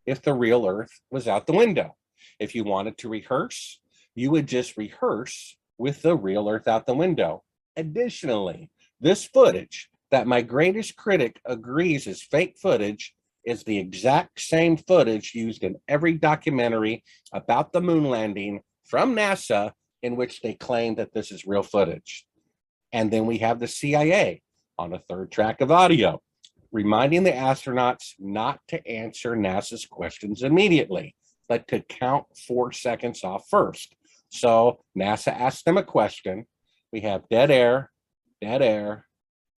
if the real Earth was out the window? If you wanted to rehearse, you would just rehearse with the real Earth out the window. Additionally, this footage that my greatest critic agrees is fake footage is the exact same footage used in every documentary about the moon landing from NASA in which they claim that this is real footage. And then we have the CIA on a third track of audio, reminding the astronauts not to answer NASA's questions immediately, but to count 4 seconds off first. So NASA asked them a question. We have dead air, dead air,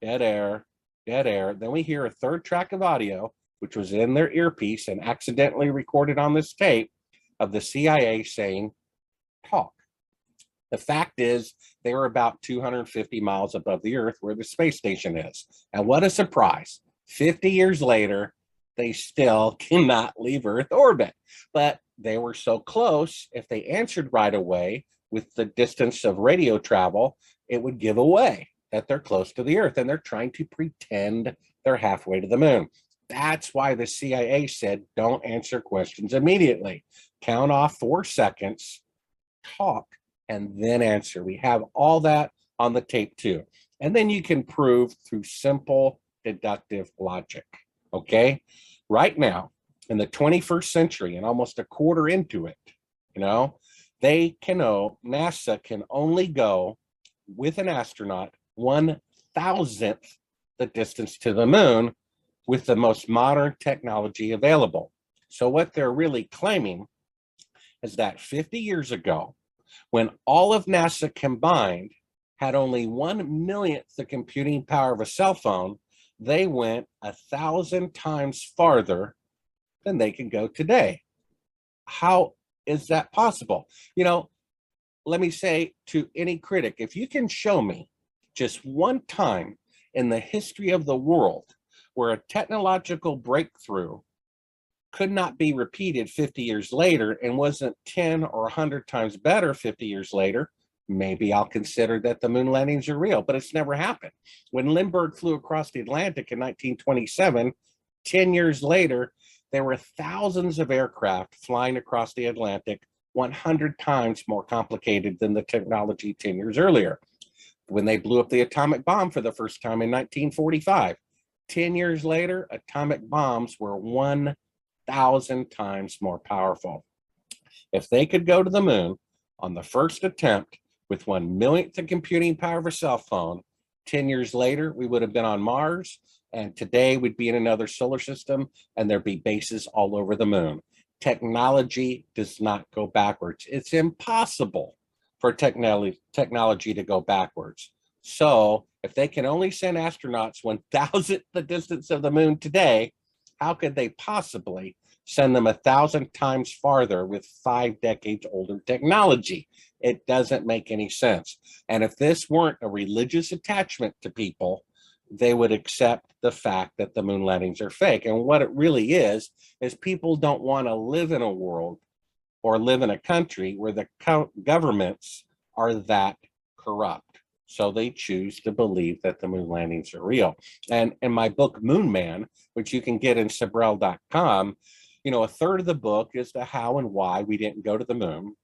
dead air, dead air. Then we hear a third track of audio, which was in their earpiece and accidentally recorded on this tape, of the CIA saying, talk. The fact is, they were about 250 miles above the Earth where the space station is. And what a surprise. 50 years later, they still cannot leave Earth orbit. But they were so close, if they answered right away with the distance of radio travel, it would give away that they're close to the Earth, and they're trying to pretend they're halfway to the moon. That's why the CIA said, don't answer questions immediately. Count off 4 seconds, talk, and then answer. We have all that on the tape too. And then you can prove through simple deductive logic, okay? Right now, in the 21st century, and almost a quarter into it, NASA can only go with an astronaut 1,000th the distance to the moon with the most modern technology available. So what they're really claiming is that 50 years ago, when all of NASA combined had only 1/1,000,000th the computing power of a cell phone, they went 1,000 times farther than they can go today. How is that possible? Let me say to any critic, if you can show me just one time in the history of the world where a technological breakthrough could not be repeated 50 years later and wasn't 10 or 100 times better 50 years later, maybe I'll consider that the moon landings are real, but it's never happened. When Lindbergh flew across the Atlantic in 1927, 10 years later, there were thousands of aircraft flying across the Atlantic, 100 times more complicated than the technology 10 years earlier. When they blew up the atomic bomb for the first time in 1945, 10 years later, atomic bombs were 1,000 times more powerful. If they could go to the moon on the first attempt with 1/1,000,000th the computing power of a cell phone, 10 years later, we would have been on Mars, and today we'd be in another solar system, and there'd be bases all over the moon. Technology does not go backwards. It's impossible for technology to go backwards. So if they can only send astronauts 1,000th the distance of the moon today, how could they possibly send them 1,000 times farther with 5 decades older technology? It doesn't make any sense. And if this weren't a religious attachment to people, they would accept the fact that the moon landings are fake. And what it really is people don't want to live in a world or live in a country where the governments are that corrupt. So they choose to believe that the moon landings are real. And in my book, Moon Man, which you can get in Sibrel.com, a third of the book is the how and why we didn't go to the moon.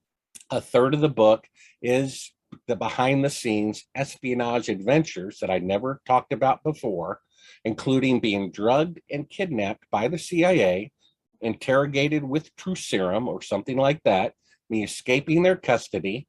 A third of the book is the behind the scenes espionage adventures that I never talked about before, including being drugged and kidnapped by the CIA, interrogated with true serum or something like that, me escaping their custody,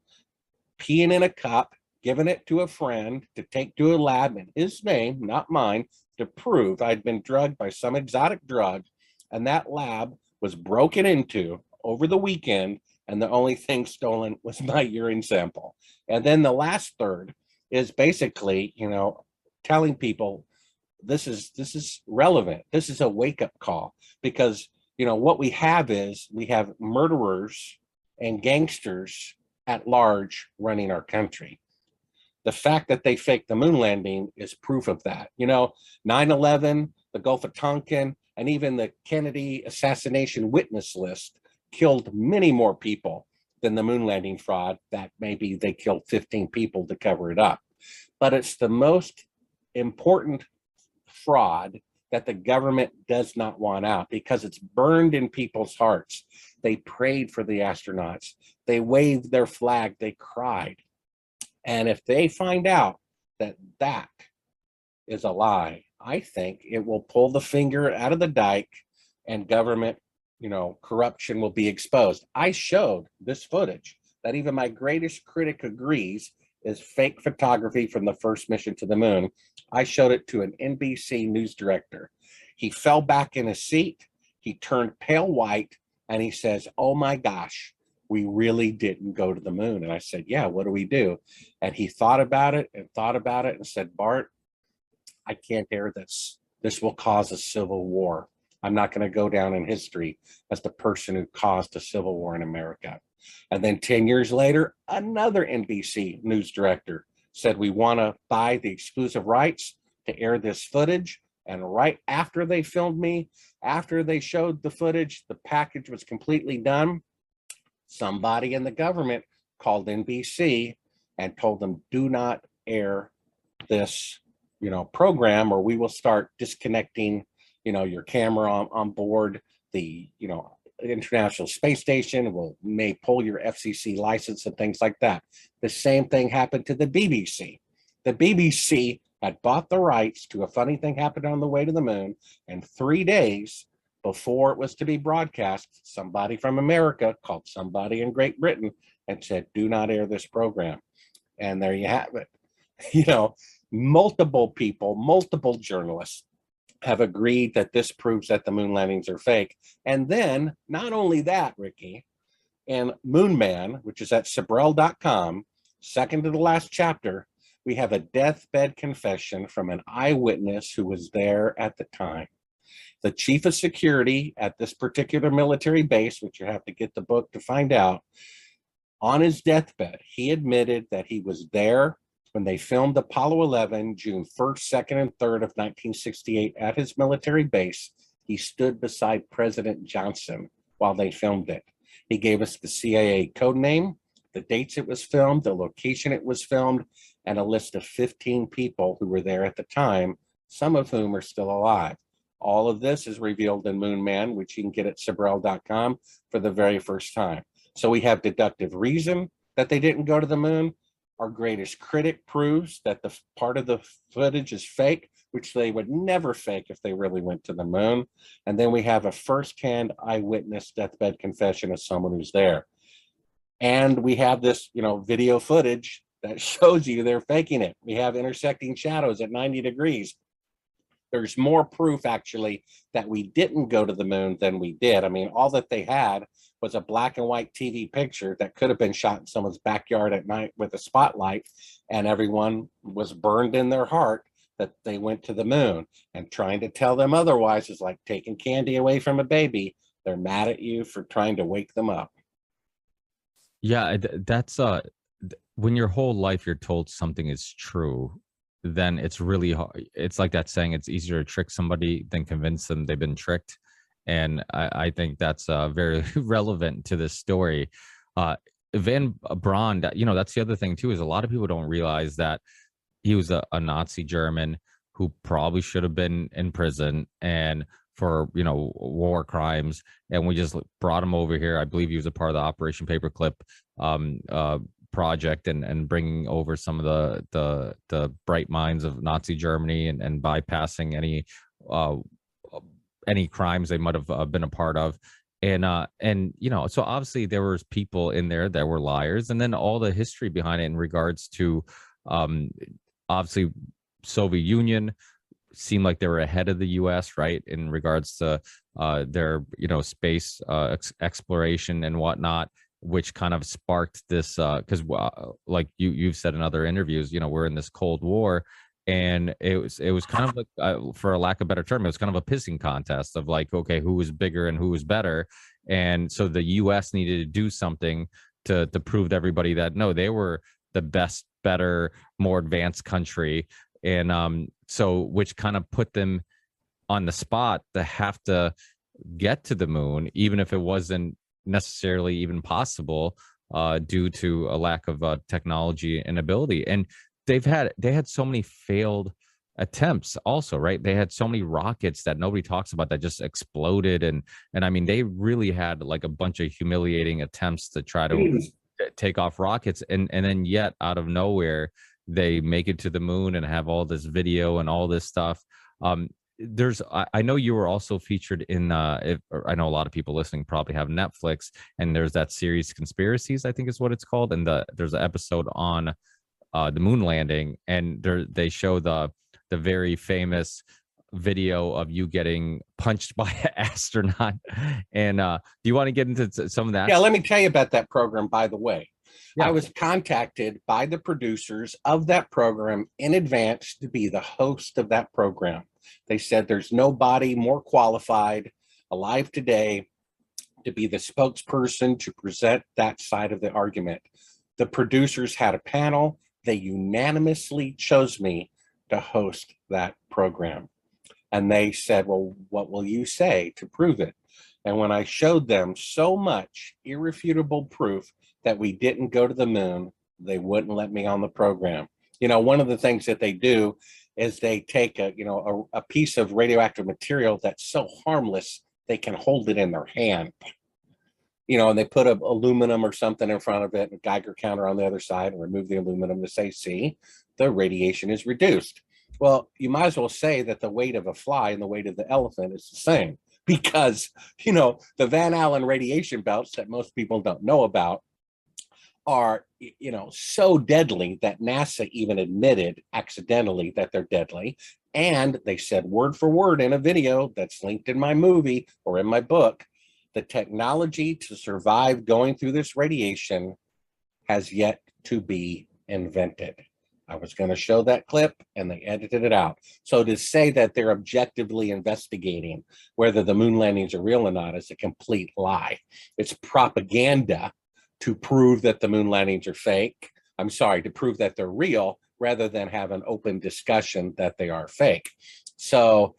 peeing in a cup, giving it to a friend to take to a lab in his name, not mine, to prove I'd been drugged by some exotic drug. And that lab was broken into over the weekend, and the only thing stolen was my urine sample. And then the last third is basically, telling people this is relevant. This is a wake-up call, because what we have murderers and gangsters at large running our country. The fact that they faked the moon landing is proof of that. 9/11, the Gulf of Tonkin, and even the Kennedy assassination witness list killed many more people than the moon landing fraud. That maybe they killed 15 people to cover it up. But it's the most important fraud that the government does not want out, because it's burned in people's hearts. They prayed for the astronauts. They waved their flag. They cried. And if they find out that that is a lie, I think it will pull the finger out of the dike, and government, corruption will be exposed. I showed this footage that even my greatest critic agrees is fake photography from the first mission to the moon. I showed it to an NBC news director. He fell back in his seat. He turned pale white, and he says, "Oh my gosh, we really didn't go to the moon." And I said, "Yeah, what do we do?" And he thought about it and said, "Bart, I can't air this. This will cause a civil war. I'm not going to go down in history as the person who caused a civil war in America." And then 10 years later, another NBC news director said, "We want to buy the exclusive rights to air this footage." And right after they filmed me, after they showed the footage, the package was completely done. Somebody in the government called NBC and told them, "Do not air this, program, or we will start disconnecting, your camera on board the, International Space Station. May pull your FCC license and things like that." The same thing happened to the BBC. The BBC had bought the rights to A Funny Thing Happened on the Way to the Moon, and 3 days before it was to be broadcast, somebody from America called somebody in Great Britain and said, "Do not air this program." And there you have it. Multiple people, multiple journalists have agreed that this proves that the moon landings are fake. And then not only that, Ricky, in Moon Man, which is at Sibrel.com, second to the last chapter, we have a deathbed confession from an eyewitness who was there at the time. The chief of security at this particular military base, which you have to get the book to find out, on his deathbed, he admitted that he was there when they filmed Apollo 11, June 1st, 2nd, and 3rd of 1968 at his military base. He stood beside President Johnson while they filmed it. He gave us the CIA code name, the dates it was filmed, the location it was filmed, and a list of 15 people who were there at the time, some of whom are still alive. All of this is revealed in Moon Man, which you can get at Sibrel.com for the very first time. So we have deductive reason that they didn't go to the moon. Our greatest critic proves that the part of the footage is fake, which they would never fake if they really went to the moon. And then we have a firsthand eyewitness deathbed confession of someone who's there. And we have this, video footage that shows you they're faking it. We have intersecting shadows at 90 degrees. There's more proof, actually, that we didn't go to the moon than we did. I mean, all that they had was a black and white TV picture that could have been shot in someone's backyard at night with a spotlight, and everyone was burned in their heart that they went to the moon. And trying to tell them otherwise is like taking candy away from a baby. They're mad at you for trying to wake them up. Yeah, that's when your whole life you're told something is true, then it's really hard. It's like that saying, it's easier to trick somebody than convince them they've been tricked. And I think that's very relevant to this story. Van Braun, that's the other thing too, is a lot of people don't realize that he was a Nazi German who probably should have been in prison and for war crimes, and we just brought him over here. I believe he was a part of the Operation Paperclip project, and bringing over some of the bright minds of Nazi Germany, and bypassing any crimes they might have been a part of. And so obviously there was people in there that were liars, and then all the history behind it in regards to obviously Soviet Union seemed like they were ahead of the US, right, in regards to their space exploration and whatnot, which kind of sparked this because like you've said in other interviews, we're in this Cold War, and it was kind of like for a lack of a better term, it was kind of a pissing contest of like, okay, who was bigger and who was better. And so the US needed to do something to prove to everybody that no, they were the best, better, more advanced country. And so which kind of put them on the spot to have to get to the moon, even if it wasn't necessarily even possible due to a lack of technology and ability. And they had so many failed attempts also, right? They had so many rockets that nobody talks about that just exploded. And I mean, they really had like a bunch of humiliating attempts to try to take off rockets, and then yet out of nowhere they make it to the moon and have all this video and all this stuff. I know you were also featured in I know a lot of people listening probably have Netflix, and there's that series Conspiracies, I think is what it's called, and there's an episode on the moon landing, and they show the very famous video of you getting punched by an astronaut. And do you want to get into some of that? Yeah, let me tell you about that program, by the way. Yeah. I was contacted by the producers of that program in advance to be the host of that program. They said there's nobody more qualified alive today to be the spokesperson to present that side of the argument. The producers had a panel. They unanimously chose me to host that program. And they said, well, what will you say to prove it? And when I showed them so much irrefutable proof that we didn't go to the moon, they wouldn't let me on the program. One of the things that they do is they take a piece of radioactive material that's so harmless, they can hold it in their hand. And they put aluminum or something in front of it, and a Geiger counter on the other side, and remove the aluminum to say, see, the radiation is reduced. Well, you might as well say that the weight of a fly and the weight of the elephant is the same, because, the Van Allen radiation belts that most people don't know about are, so deadly that NASA even admitted accidentally that they're deadly. And they said word for word in a video that's linked in my movie or in my book, the technology to survive going through this radiation has yet to be invented. I was going to show that clip, and they edited it out. So to say that they're objectively investigating whether the moon landings are real or not is a complete lie. It's propaganda to prove that the moon landings are fake. I'm sorry, to prove that they're real, rather than have an open discussion that they are fake. So,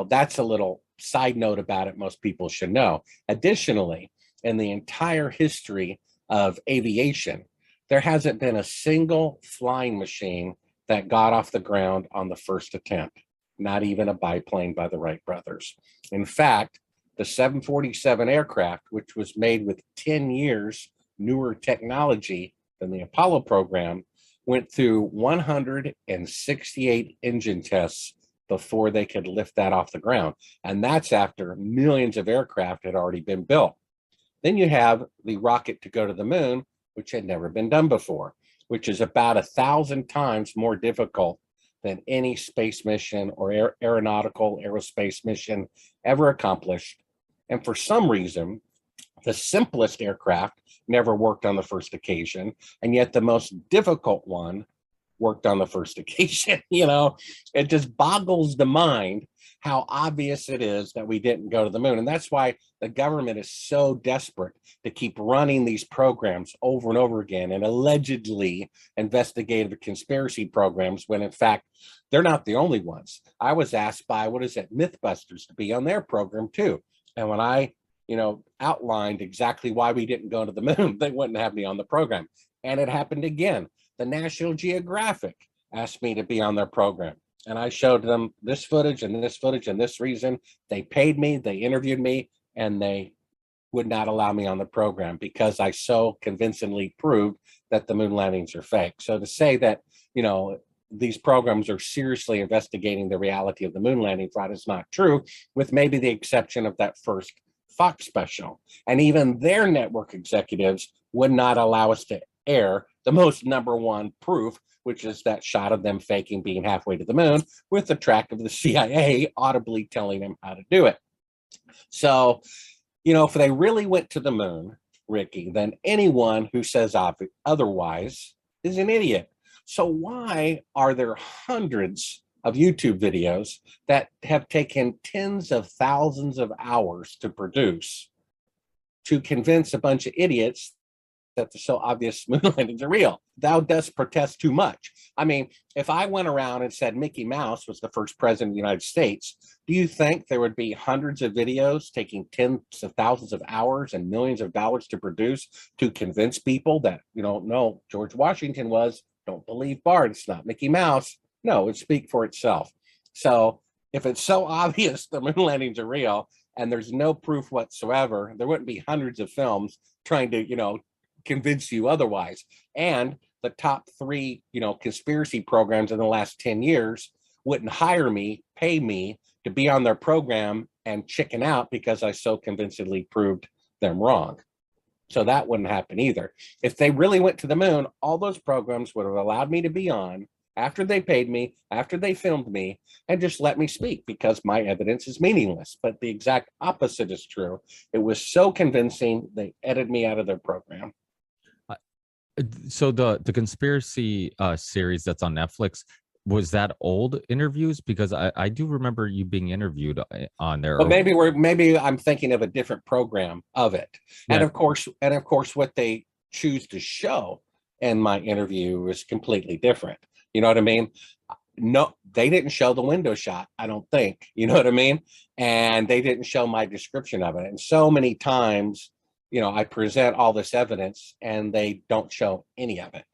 that's a little side note about it most people should know. Additionally, in the entire history of aviation, there hasn't been a single flying machine that got off the ground on the first attempt, not even a biplane by the Wright brothers. In fact, the 747 aircraft, which was made with 10 years newer technology than the Apollo program, went through 168 engine tests before they could lift that off the ground. And that's after millions of aircraft had already been built. Then you have the rocket to go to the moon, which had never been done before, which is about 1,000 times more difficult than any space mission or aeronautical aerospace mission ever accomplished. And for some reason, the simplest aircraft never worked on the first occasion, and yet the most difficult one worked on the first occasion. You know, it just boggles the mind how obvious it is that we didn't go to the moon. And that's why the government is so desperate to keep running these programs over and over again and allegedly investigative conspiracy programs, when in fact, they're not the only ones. I was asked by, what is it, Mythbusters, to be on their program too. And when I, outlined exactly why we didn't go to the moon, they wouldn't have me on the program. And it happened again. The National Geographic asked me to be on their program. And I showed them this footage and this footage and this reason. They paid me, they interviewed me, and they would not allow me on the program because I so convincingly proved that the moon landings are fake. So to say that, these programs are seriously investigating the reality of the moon landing fraud is not true, with maybe the exception of that first Fox special. And even their network executives would not allow us to air the most number one proof, which is that shot of them faking being halfway to the moon with the track of the CIA audibly telling them how to do it. So, if they really went to the moon, Ricky, then anyone who says otherwise is an idiot. So why are there hundreds of YouTube videos that have taken tens of thousands of hours to produce to convince a bunch of idiots that the so obvious moon landings are real? Thou dost protest too much. I mean, if I went around and said Mickey Mouse was the first president of the United States, do you think there would be hundreds of videos taking tens of thousands of hours and millions of dollars to produce to convince people that, no, George Washington was, don't believe Bart, it's not Mickey Mouse? No, it speaks for itself. So if it's so obvious the moon landings are real and there's no proof whatsoever, there wouldn't be hundreds of films trying to, convince you otherwise. And the top three, conspiracy programs in the last 10 years wouldn't hire me, pay me to be on their program and chicken out because I so convincingly proved them wrong. So that wouldn't happen either. If they really went to the moon, all those programs would have allowed me to be on after they paid me, after they filmed me, and just let me speak because my evidence is meaningless. But the exact opposite is true. It was so convincing, they edited me out of their program. So the conspiracy series that's on Netflix, was that old interviews? Because I do remember you being interviewed on there. But maybe I'm thinking of a different program of it. Yeah. And of course, what they choose to show in my interview is completely different. You know what I mean? No, they didn't show the window shot, I don't think. You know what I mean? And they didn't show my description of it. And so many times, I present all this evidence and they don't show any of it.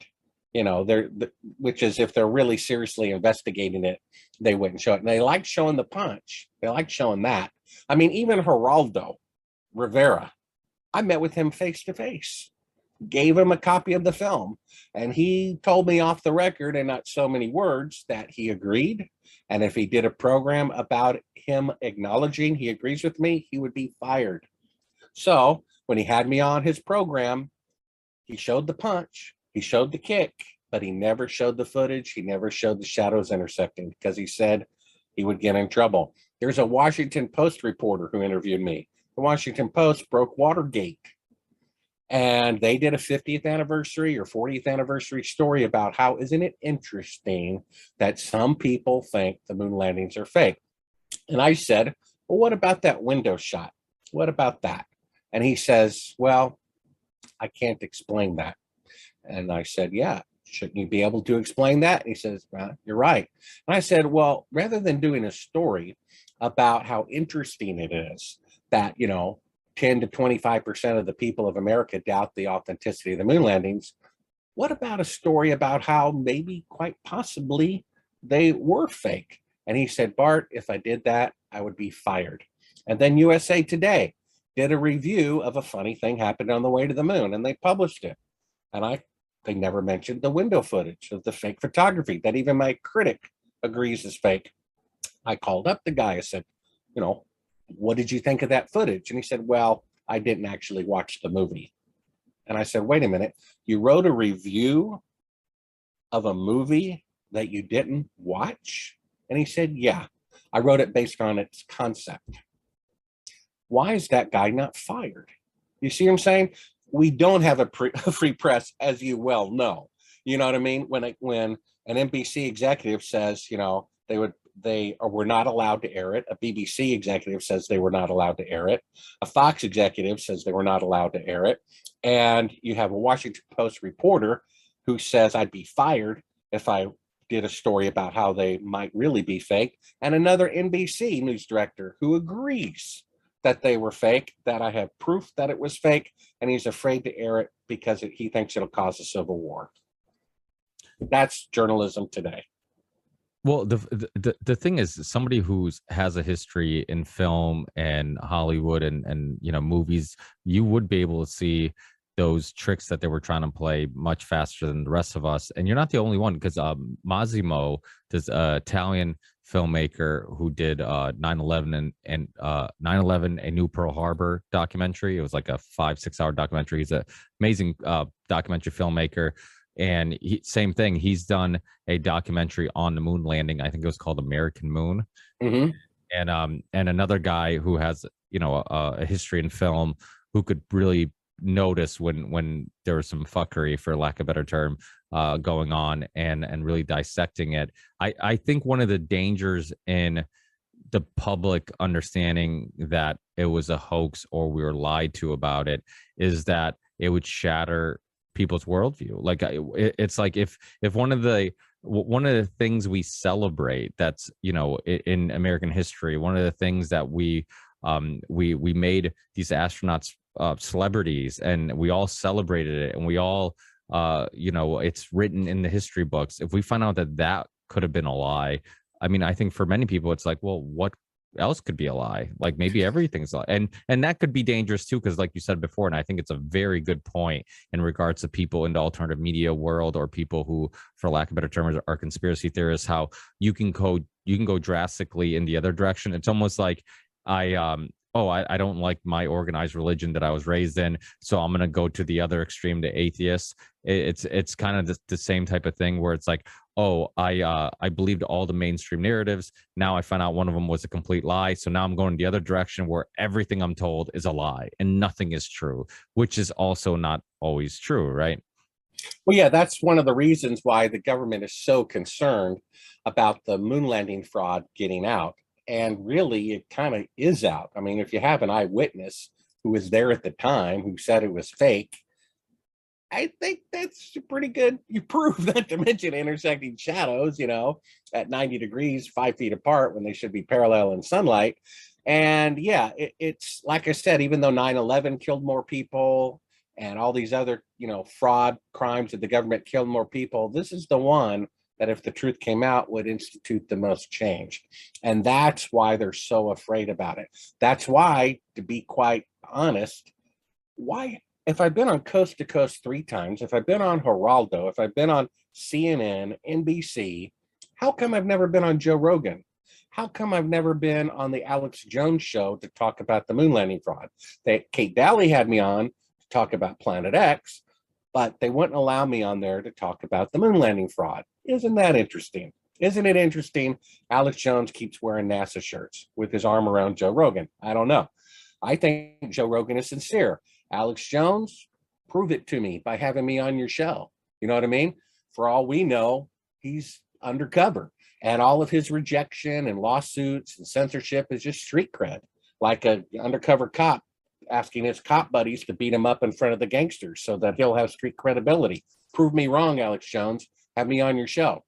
Which is, if they're really seriously investigating it, they wouldn't show it. And they like showing the punch. They like showing that. I mean, even Geraldo Rivera, I met with him face to face, gave him a copy of the film, and he told me off the record in not so many words that he agreed. And if he did a program about him acknowledging he agrees with me, he would be fired. So when he had me on his program, he showed the punch, he showed the kick, but he never showed the footage. He never showed the shadows intersecting because he said he would get in trouble. There's a Washington Post reporter who interviewed me. The Washington Post broke Watergate. And they did a 50th anniversary or 40th anniversary story about how, isn't it interesting that some people think the moon landings are fake? And I said, well, what about that window shot? What about that? And he says, well, I can't explain that. And I said, yeah, shouldn't you be able to explain that? And he says, well, you're right. And I said, well, rather than doing a story about how interesting it is that, 10 to 25% of the people of America doubt the authenticity of the moon landings, what about a story about how maybe quite possibly they were fake? And he said, Bart, if I did that, I would be fired. And then USA Today did a review of a funny thing happened on the way to the moon, and they published it. And they never mentioned the window footage of the fake photography that even my critic agrees is fake. I called up the guy. I said, what did you think of that footage? And he said, well, I didn't actually watch the movie. And I said, wait a minute, you wrote a review of a movie that you didn't watch? And he said, yeah, I wrote it based on its concept. Why is that guy not fired? You see what I'm saying? We don't have a free press, as you well know. You know what I mean? When An NBC executive says, they were not allowed to air it. A BBC executive says they were not allowed to air it. A Fox executive says they were not allowed to air it. And you have a Washington Post reporter who says I'd be fired if I did a story about how they might really be fake. And another NBC news director who agrees that they were fake, that I have proof that it was fake, and he's afraid to air it because he thinks it'll cause a civil war. That's journalism today. Well, the thing is, somebody who has a history in film and Hollywood and movies, you would be able to see those tricks that they were trying to play much faster than the rest of us. And you're not the only one, because Massimo, this Italian filmmaker who did 9/11 and 9/11 a New Pearl Harbor documentary. It was like a 5-6 hour documentary. He's an amazing documentary filmmaker. And same thing, he's done a documentary on the moon landing. I think it was called American Moon. Mm-hmm. And another guy who has a history in film, who could really notice when there was some fuckery, for lack of a better term, going on, and really dissecting it. I think one of the dangers in the public understanding that it was a hoax or we were lied to about it is that it would shatter people's worldview. Like it's like if one of the things we celebrate, that's in American history, one of the things that we made these astronauts celebrities, and we all celebrated it, and we all it's written in the history books. If we find out that could have been a lie, I mean, I think for many people it's like, well, what else could be a lie? Like maybe everything's a lie. And that could be dangerous too, because like you said before, and I think it's a very good point in regards to people in the alternative media world, or people who, for lack of a better term, are conspiracy theorists, how you can go drastically in the other direction. It's almost like I don't like my organized religion that I was raised in, so I'm going to go to the other extreme, the atheists. It's kind of the same type of thing where it's like, I believed all the mainstream narratives. Now I find out one of them was a complete lie. So now I'm going the other direction where everything I'm told is a lie and nothing is true, which is also not always true, right? Well, yeah, that's one of the reasons why the government is so concerned about the moon landing fraud getting out. And really, it kind of is out. I mean, if you have an eyewitness who was there at the time who said it was fake, I think that's pretty good. You prove that dimension intersecting shadows, at 90 degrees, 5 feet apart, when they should be parallel in sunlight. And yeah, it's like I said, even though 9/11 killed more people and all these other, fraud crimes that the government killed more people, this is the one that, if the truth came out, would institute the most change. And that's why they're so afraid about it. That's why, to be quite honest, if I've been on Coast to Coast 3 times, if I've been on Geraldo, if I've been on CNN, NBC, how come I've never been on Joe Rogan? How come I've never been on the Alex Jones show to talk about the moon landing fraud? Kate Dalley had me on to talk about Planet X, but they wouldn't allow me on there to talk about the moon landing fraud. Isn't that interesting? Isn't it interesting? Alex Jones keeps wearing NASA shirts with his arm around Joe Rogan. I don't know. I think Joe Rogan is sincere. Alex Jones, prove it to me by having me on your show. You know what I mean? For all we know, he's undercover, and all of his rejection and lawsuits and censorship is just street cred, like an undercover cop asking his cop buddies to beat him up in front of the gangsters so that he'll have street credibility. Prove me wrong, Alex Jones. Have me on your show.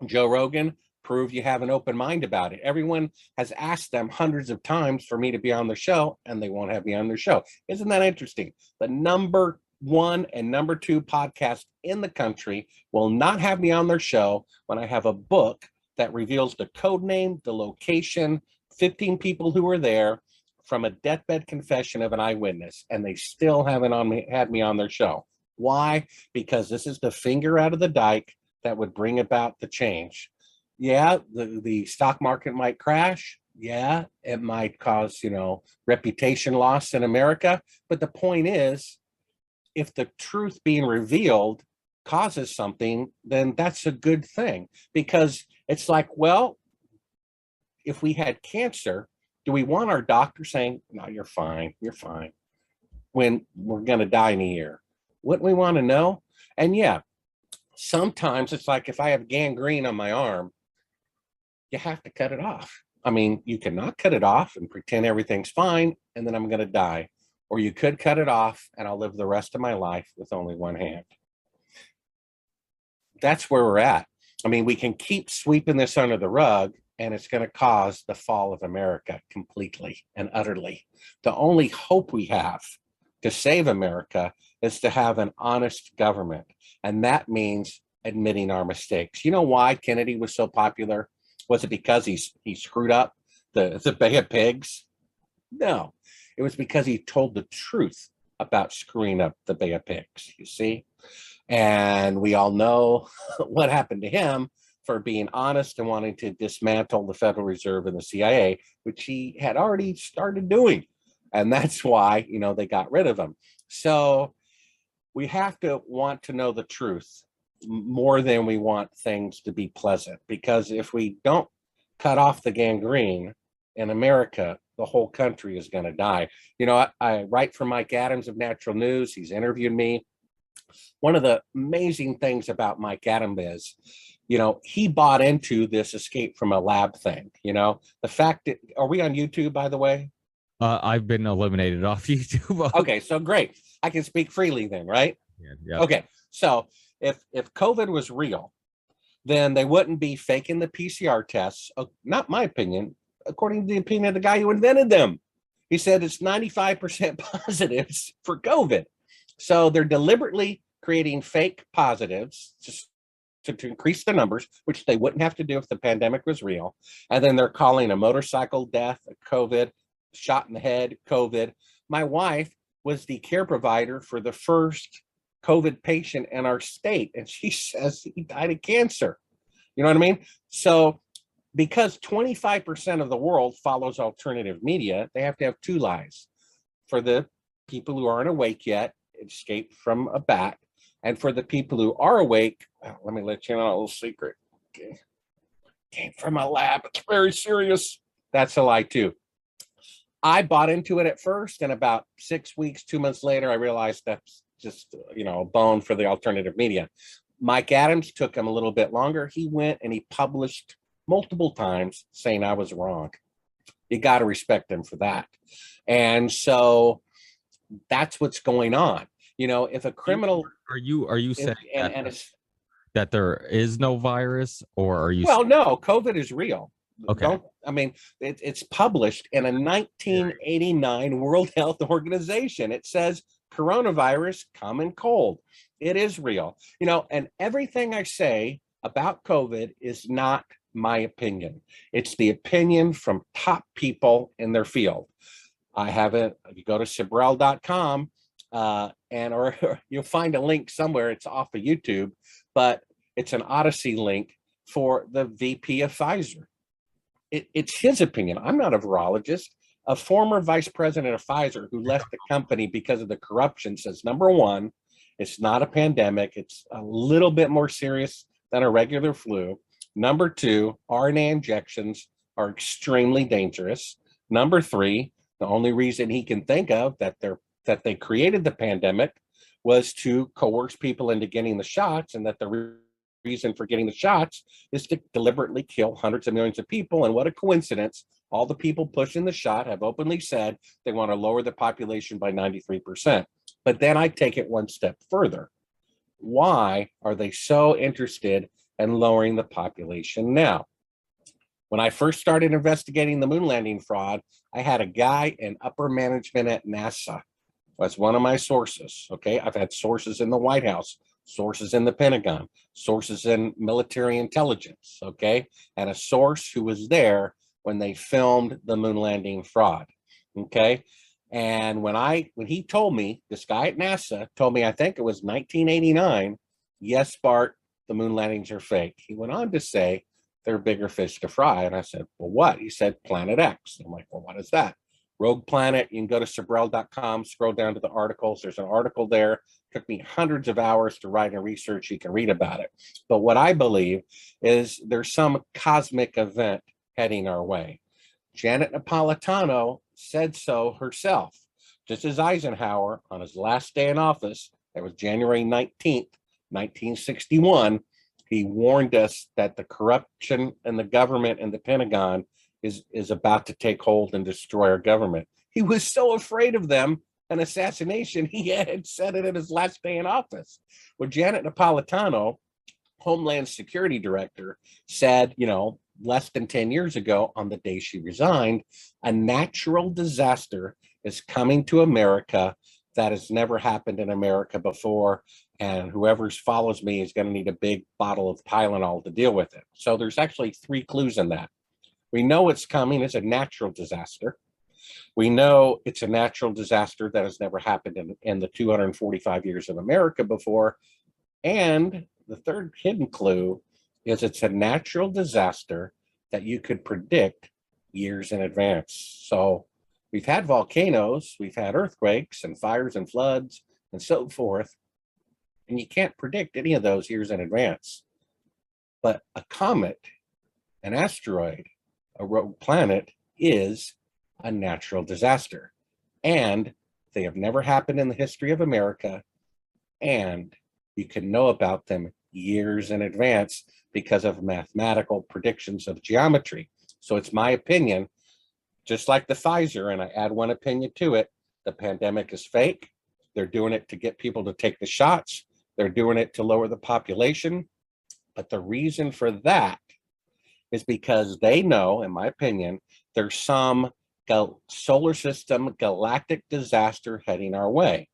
Joe Rogan, prove you have an open mind about it. Everyone has asked them hundreds of times for me to be on their show, and they won't have me on their show. Isn't that interesting? The number 1 and number 2 podcast in the country will not have me on their show when I have a book that reveals the code name, the location, 15 people who were there, from a deathbed confession of an eyewitness, and they still haven't had me on their show. Why? Because this is the finger out of the dike that would bring about the change. Yeah, the stock market might crash. Yeah, it might cause, reputation loss in America. But the point is, if the truth being revealed causes something, then that's a good thing. Because it's like, well, if we had cancer, do we want our doctor saying, no, you're fine, when we're going to die in a year? Wouldn't we want to know? And yeah, Sometimes it's like if I have gangrene on my arm, you have to cut it off. I mean, you cannot cut it off and pretend everything's fine and then I'm going to die. Or you could cut it off and I'll live the rest of my life with only one hand. That's where we're at. I mean, we can keep sweeping this under the rug and it's going to cause the fall of America completely and utterly. The only hope we have to save America is to have an honest government. And that means admitting our mistakes. You know why Kennedy was so popular? Was it because he screwed up the Bay of Pigs? No, it was because he told the truth about screwing up the Bay of Pigs, you see? And we all know what happened to him for being honest and wanting to dismantle the Federal Reserve and the CIA, which he had already started doing. And that's why, they got rid of him. So we have to want to know the truth more than we want things to be pleasant. Because if we don't cut off the gangrene in America, the whole country is going to die. I write for Mike Adams of Natural News. He's interviewed me. One of the amazing things about Mike Adams is, he bought into this escape from a lab thing. The fact that, are we on YouTube, by the way? I've been eliminated off YouTube. Okay, so great. I can speak freely then, right? Yeah. Okay, so if COVID was real, then they wouldn't be faking the PCR tests. Not my opinion, according to the opinion of the guy who invented them. He said it's 95% positives for COVID. So they're deliberately creating fake positives just to increase the numbers, which they wouldn't have to do if the pandemic was real. And then they're calling a motorcycle death a COVID, shot in the head COVID. My wife was the care provider for the first COVID patient in our state, and she says he died of cancer. You know what I mean? So because 25% of the world follows alternative media, they have to have two lies. For the people who aren't awake yet, escaped from a bat, and for the people who are awake, let me let you know a little secret. Okay. Came from a lab. It's very serious. That's a lie too. I bought into it at first, and about 6 weeks, 2 months later, I realized that's just a bone for the alternative media. Mike Adams took him a little bit longer. He went and he published multiple times saying I was wrong. You got to respect him for that. And so that's what's going on. If a criminal, are you saying and that there is no virus, or are you? Well, no, COVID is real. Okay. It's published in a 1989 World Health Organization. It says coronavirus, common cold. It is real. And everything I say about COVID is not my opinion. It's the opinion from top people in their field. I have it. You go to Sibrel.com or you'll find a link somewhere. It's off of YouTube, but it's an Odyssey link for the VP of Pfizer. It's his opinion. I'm not a virologist. A former vice president of Pfizer who left the company because of the corruption says, number one, it's not a pandemic. It's a little bit more serious than a regular flu. Number two, RNA injections are extremely dangerous. Number three, the only reason he can think of that they created the pandemic was to coerce people into getting the shots, and that the reason for getting the shots is to deliberately kill hundreds of millions of people. And what a coincidence. All the people pushing the shot have openly said they want to lower the population by 93%. But then I take it one step further. Why are they so interested in lowering the population now? When I first started investigating the moon landing fraud, I had a guy in upper management at NASA. That's one of my sources. Okay. I've had sources in the White House, sources in the Pentagon, sources in military intelligence. Okay. And a source who was there when they filmed the moon landing fraud. Okay. And when he told me, this guy at NASA told me, I think it was 1989, yes, Bart, the moon landings are fake. He went on to say, they're bigger fish to fry. And I said, well, what? He said, Planet X. I'm like, well, what is that? Rogue Planet. You can go to Sibrel.com, scroll down to the articles. There's an article there. It took me hundreds of hours to write and research. You can read about it. But what I believe is there's some cosmic event heading our way. Janet Napolitano said so herself, just as Eisenhower on his last day in office, that was January 19th, 1961, he warned us that the corruption in the government and the Pentagon is about to take hold and destroy our government. He was so afraid of them, an assassination, he had said it in his last day in office. Well, Janet Napolitano, Homeland Security Director, said, less than 10 years ago, on the day she resigned, a natural disaster is coming to America that has never happened in America before. And whoever follows me is going to need a big bottle of Tylenol to deal with it. So there's actually 3 clues in that. We know it's coming. It's a natural disaster. We know it's a natural disaster that has never happened in the 245 years of America before. And the third hidden clue is it's a natural disaster that you could predict years in advance. So we've had volcanoes, we've had earthquakes and fires and floods and so forth, and you can't predict any of those years in advance. But a comet, an asteroid, a rogue planet is a natural disaster. And they have never happened in the history of America. And you can know about them years in advance because of mathematical predictions of geometry. So it's my opinion, just like the Pfizer, and I add one opinion to it, the pandemic is fake. They're doing it to get people to take the shots. They're doing it to lower the population. But the reason for that is because they know, in my opinion, there's some solar system galactic disaster heading our way.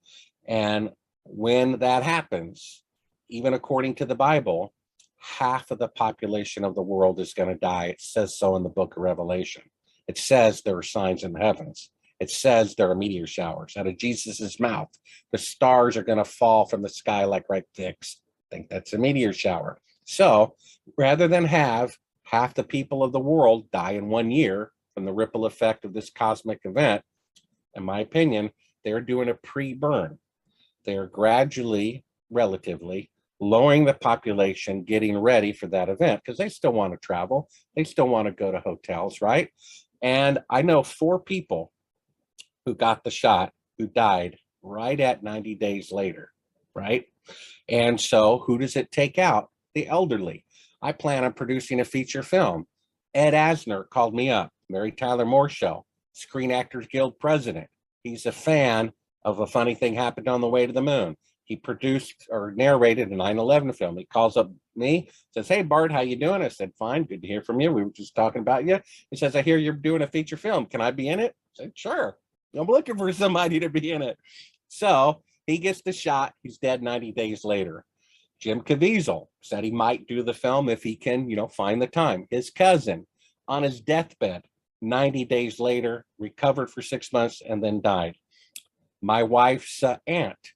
And when that happens, even according to the Bible, half of the population of the world is going to die. It says so in the book of Revelation. It says there are signs in the heavens. It says there are meteor showers out of Jesus's mouth. The stars are going to fall from the sky like ripe figs. I think that's a meteor shower. So rather than have half the people of the world die in 1 year from the ripple effect of this cosmic event, in my opinion, they're doing a pre-burn. They're gradually, relatively, lowering the population, getting ready for that event, because they still want to travel. They still want to go to hotels, right? And I know 4 people who got the shot who died right at 90 days later, right? And so who does it take out? The elderly. I plan on producing a feature film. Ed Asner called me up, Mary Tyler Moore Show, Screen Actors Guild president. He's a fan of A Funny Thing Happened on the Way to the Moon. He produced or narrated a 9/11 film. He calls up me, says, "Hey, Bart, how you doing?" I said, "Fine, good to hear from you. We were just talking about you." He says, "I hear you're doing a feature film. Can I be in it?" I said, "Sure. I'm looking for somebody to be in it." So he gets the shot. He's dead 90 days later. Jim Caviezel said he might do the film if he can, find the time. His cousin on his deathbed, 90 days later, recovered for 6 months and then died. My wife's aunt,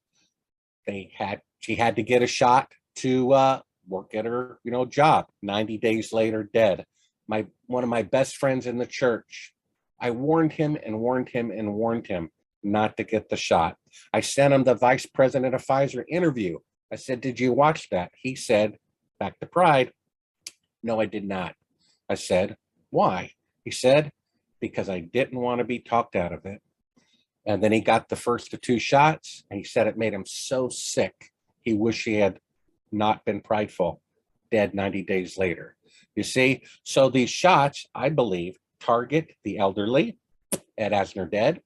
she had to get a shot to work at her, job. 90 days later, dead. One of my best friends in the church, I warned him and warned him and warned him not to get the shot. I sent him the vice president of Pfizer interview. I said, "Did you watch that?" He said, back to pride, "No, I did not." I said, "Why?" He said, "Because I didn't want to be talked out of it." And then he got the first of 2 shots, and he said it made him so sick. He wished he had not been prideful. Dead 90 days later. You see, so these shots, I believe, target the elderly. Ed Asner dead.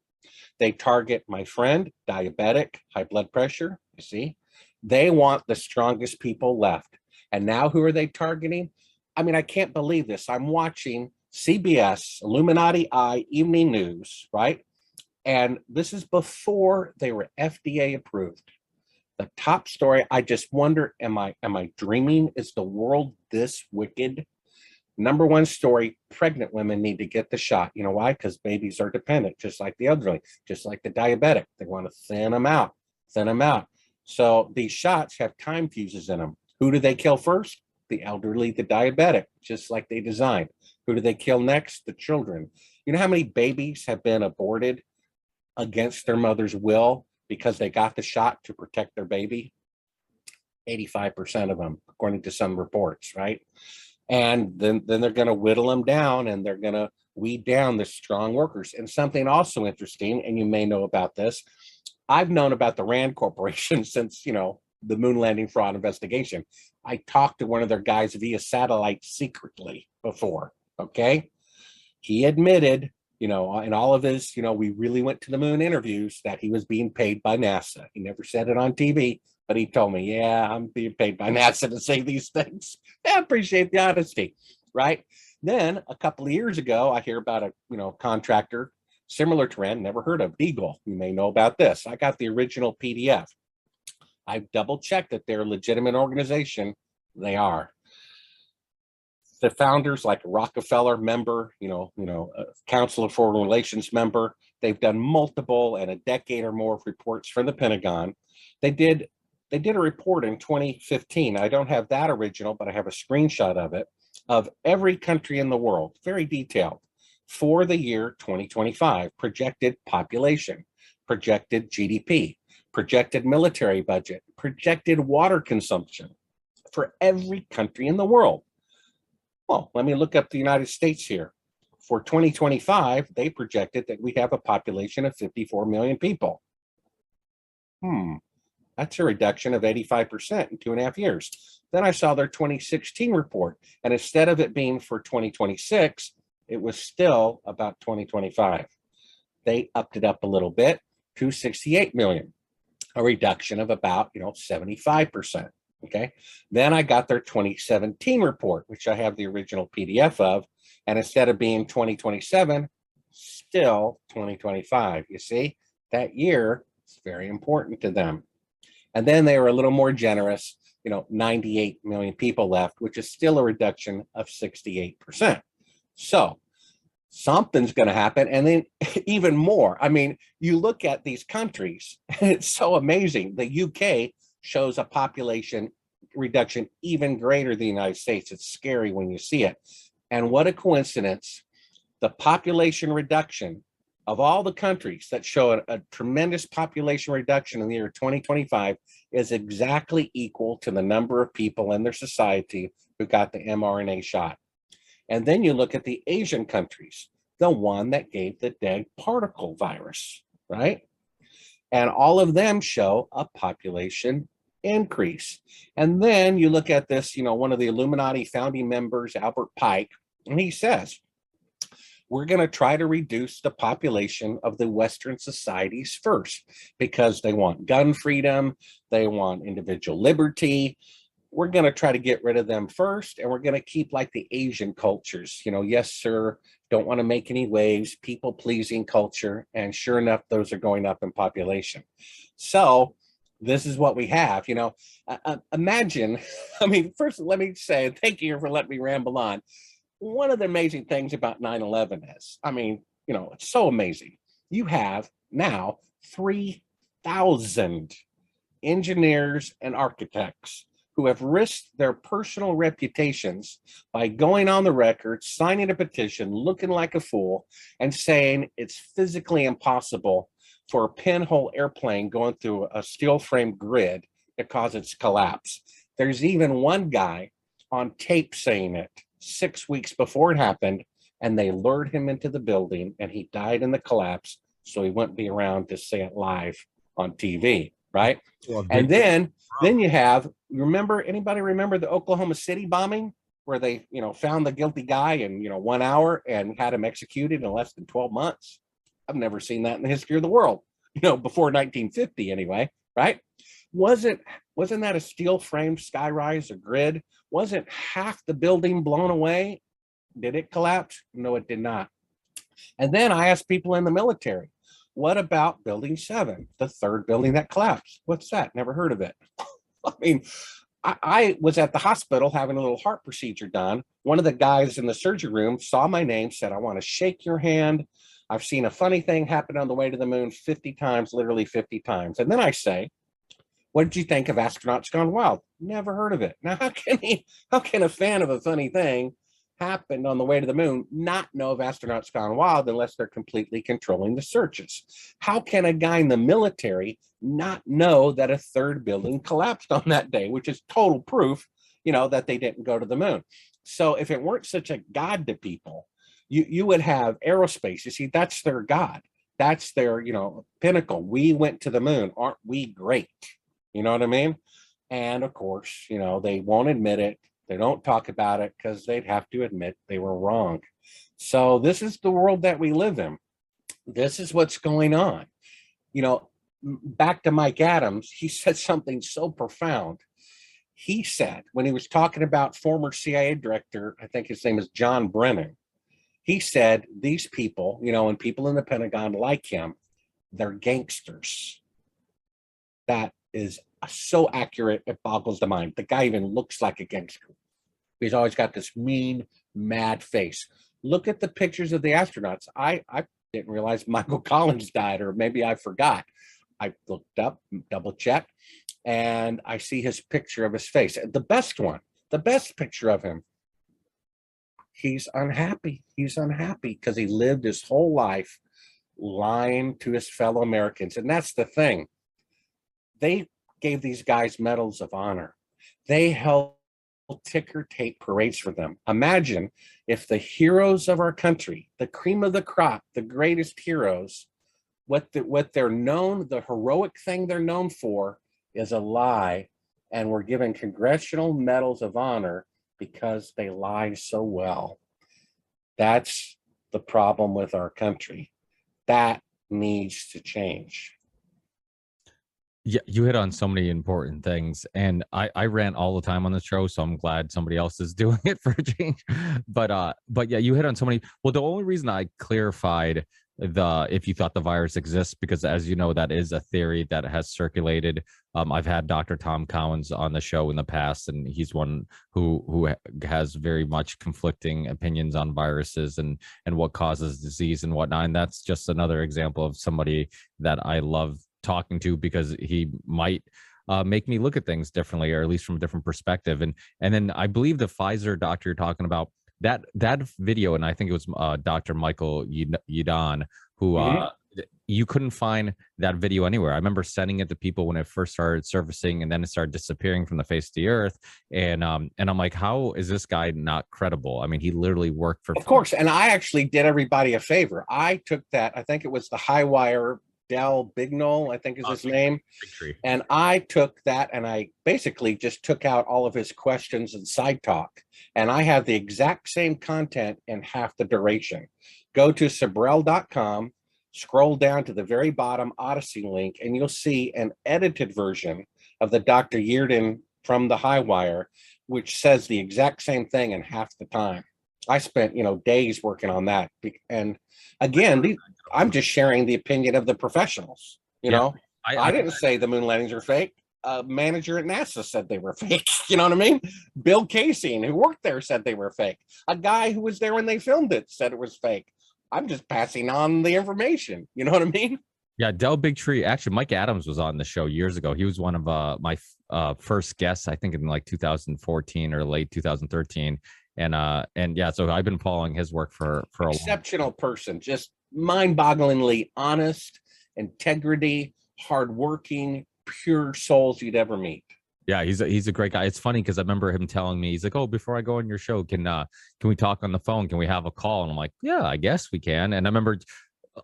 They target my friend, diabetic, high blood pressure. You see, they want the strongest people left. And now who are they targeting? I mean, I can't believe this. I'm watching CBS, Illuminati Eye, Evening News, right? And this is before they were FDA approved. The top story, I just wonder, am I dreaming? Is the world this wicked? Number 1 story, pregnant women need to get the shot. You know why? Because babies are dependent, just like the elderly, just like the diabetic. They want to thin them out. So these shots have time fuses in them. Who do they kill first? The elderly, the diabetic, just like they designed. Who do they kill next? The children. You know how many babies have been aborted against their mother's will because they got the shot to protect their baby? 85% of them, according to some reports, right? And then they're going to whittle them down, and they're going to weed down the strong workers. And something also interesting, and you may know about this, I've known about the Rand Corporation since, the moon landing fraud investigation. I talked to one of their guys via satellite secretly before. Okay. He admitted, in all of his, we really went to the moon interviews, that he was being paid by NASA. He never said it on TV, but he told me, yeah, I'm being paid by NASA to say these things. I appreciate the honesty, right? Then a couple of years ago, I hear about a, contractor similar to Ren, never heard of Beagle. You may know about this. I got the original PDF. I've double checked that they're a legitimate organization. They are. The founders, like a Rockefeller member, a Council of Foreign Relations member, they've done multiple and a decade or more of reports for the Pentagon. They did a report in 2015. I don't have that original, but I have a screenshot of it, of every country in the world, very detailed, for the year 2025, projected population, projected GDP, projected military budget, projected water consumption for every country in the world. Well, let me look up the United States here. For 2025, they projected that we have a population of 54 million people. That's a reduction of 85% in 2.5 years. Then I saw their 2016 report, and instead of it being for 2026, it was still about 2025. They upped it up a little bit to 68 million, a reduction of about 75%. Okay. Then I got their 2017 report, which I have the original PDF of, and instead of being 2027, still 2025. You see, that year is very important to them. And then they were a little more generous, 98 million people left, which is still a reduction of 68%. So something's going to happen. And then even more. I mean, you look at these countries, and it's so amazing. The UK shows a population reduction even greater than the United States. It's scary when you see it. And what a coincidence. The population reduction of all the countries that show a tremendous population reduction in the year 2025 is exactly equal to the number of people in their society who got the mRNA shot. And then you look at the Asian countries, the one that gave the dead particle virus, right? And all of them show a population increase. And then you look at this, one of the Illuminati founding members, Albert Pike, and he says, we're going to try to reduce the population of the Western societies first because they want gun freedom, they want individual liberty. We're going to try to get rid of them first, and we're going to keep like the Asian cultures, yes, sir, don't want to make any waves, people-pleasing culture, and sure enough, those are going up in population. So this is what we have, imagine, first, let me say, thank you for letting me ramble on. One of the amazing things about 9/11 is, it's so amazing. You have now 3,000 engineers and architects who have risked their personal reputations by going on the record, signing a petition, looking like a fool, and saying it's physically impossible for a pinhole airplane going through a steel frame grid to cause its collapse. There's even one guy on tape saying it 6 weeks before it happened, and they lured him into the building and he died in the collapse, so he wouldn't be around to say it live on TV, right? Well, and then you have, anybody remember the Oklahoma City bombing where they, found the guilty guy in, 1 hour and had him executed in less than 12 months? I've never seen that in the history of the world, before 1950 anyway, right? Wasn't that a steel frame skyrise or grid? Wasn't half the building blown away? Did it collapse? No, it did not. And then I asked people in the military, what about Building 7, the third building that collapsed? What's that? Never heard of it. I was at the hospital having a little heart procedure done. One of the guys in the surgery room saw my name, said, I want to shake your hand. I've seen a funny thing happen on the way to the moon 50 times, literally 50 times. And then I say, what did you think of Astronauts Gone Wild? Never heard of it. Now, how can a fan of a funny thing happened on the way to the moon not know of Astronauts Gone Wild unless they're completely controlling the searches? How can a guy in the military not know that a third building collapsed on that day, which is total proof, that they didn't go to the moon? So if it weren't such a god to people, you would have aerospace. You see, that's their god. That's their, pinnacle. We went to the moon. Aren't we great? You know what I mean? And of course, they won't admit it. They don't talk about it because they'd have to admit they were wrong. So this is the world that we live in. This is what's going on. Back to Mike Adams, he said something so profound. He said, when he was talking about former CIA director, I think his name is John Brennan, he said, these people, and people in the Pentagon like him, they're gangsters. That is so accurate, it boggles the mind. The guy even looks like a gangster. He's always got this mean, mad face. Look at the pictures of the astronauts. I didn't realize Michael Collins died, or maybe I forgot. I looked up, double checked, and I see his picture of his face. The best one, the best picture of him. He's unhappy. He's unhappy because he lived his whole life lying to his fellow Americans. And that's the thing. They gave these guys medals of honor. They held ticker tape parades for them. Imagine if the heroes of our country, the cream of the crop, the greatest heroes, what they're known, the heroic thing they're known for is a lie, and we're given congressional medals of honor because they lie so well. That's the problem with our country. That needs to change. Yeah, you hit on so many important things, and I rant all the time on the show, so I'm glad somebody else is doing it for a change. But yeah, you hit on so many. Well, the only reason I clarified if you thought the virus exists, because as you know, that is a theory that has circulated. I've had Dr. Tom Collins on the show in the past, and he's one who has very much conflicting opinions on viruses and what causes disease and whatnot. And that's just another example of somebody that I love talking to, because he might make me look at things differently, or at least from a different perspective. And then I believe the Pfizer doctor you're talking about, that video, and I think it was Dr. Michael Yadon, who you couldn't find that video anywhere. I remember sending it to people when it first started surfacing, and then it started disappearing from the face of the earth. And I'm like, how is this guy not credible? I mean, he literally worked for. Of course, and I actually did everybody a favor. I took that. I think it was the High Wire. Del Bignol, I think is his name. And I took that and I basically just took out all of his questions and side talk. And I have the exact same content in half the duration. Go to Sibrel.com, scroll down to the very bottom Odyssey link, and you'll see an edited version of the Dr. Yearden from the High Wire, which says the exact same thing in half the time. I spent, days working on that. And again, I'm just sharing the opinion of the professionals. I didn't say the moon landings are fake. A manager at NASA said they were fake. You know what I mean? Bill Casey, who worked there, said they were fake. A guy who was there when they filmed it said it was fake. I'm just passing on the information. You know what I mean? Yeah, Del Bigtree. Actually, Mike Adams was on the show years ago. He was one of my first guests, I think, in like 2014 or late 2013. And yeah, so I've been following his work for a exceptional person, just mind-bogglingly honest, integrity, hardworking, pure souls you'd ever meet. Yeah, he's a great guy. It's funny because I remember him telling me, he's like, "Oh, before I go on your show, can we talk on the phone? Can we have a call?" And I'm like, "Yeah, I guess we can." And I remember,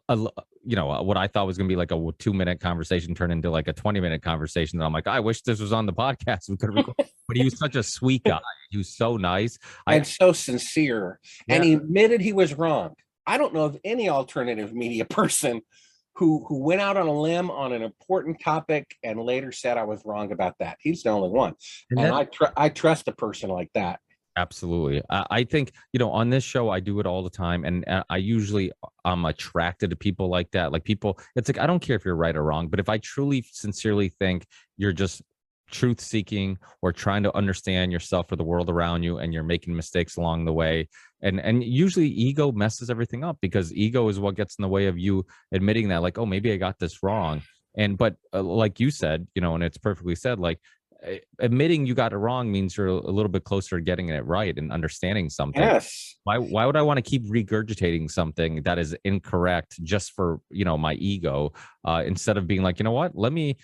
what I thought was going to be like a 2-minute conversation turned into like a 20-minute conversation. And I'm like, I wish this was on the podcast. We could record. But he was such a sweet guy. He was so nice and so sincere. Yeah. And he admitted he was wrong. I don't know of any alternative media person who went out on a limb on an important topic and later said I was wrong about that. He's the only one. And I trust a person like that. Absolutely. I think, on this show, I do it all the time. And I usually I'm attracted to people like that. Like people, it's like, I don't care if you're right or wrong, but if I truly, sincerely think you're just truth seeking or trying to understand yourself or the world around you, and you're making mistakes along the way. And usually ego messes everything up, because ego is what gets in the way of you admitting that, like, oh, maybe I got this wrong. But like you said, and it's perfectly said, like, admitting you got it wrong means you're a little bit closer to getting it right and understanding something. Yes. Why would I want to keep regurgitating something that is incorrect just for, my ego, instead of being like, you know what, let me,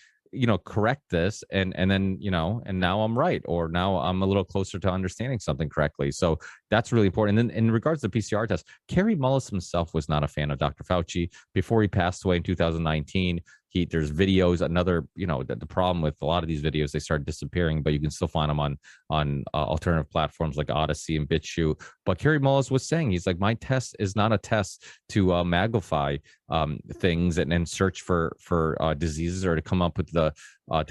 correct this and then, and now I'm right, or now I'm a little closer to understanding something correctly. So That's really important. And then in regards to the PCR test, Kerry Mullis himself was not a fan of Dr. Fauci before he passed away in 2019. There's videos. Another, the problem with a lot of these videos, they start disappearing, but you can still find them on alternative platforms like Odyssey and BitChute. But Kerry Mullis was saying, he's like, my test is not a test to magnify things and search for diseases or to come up with the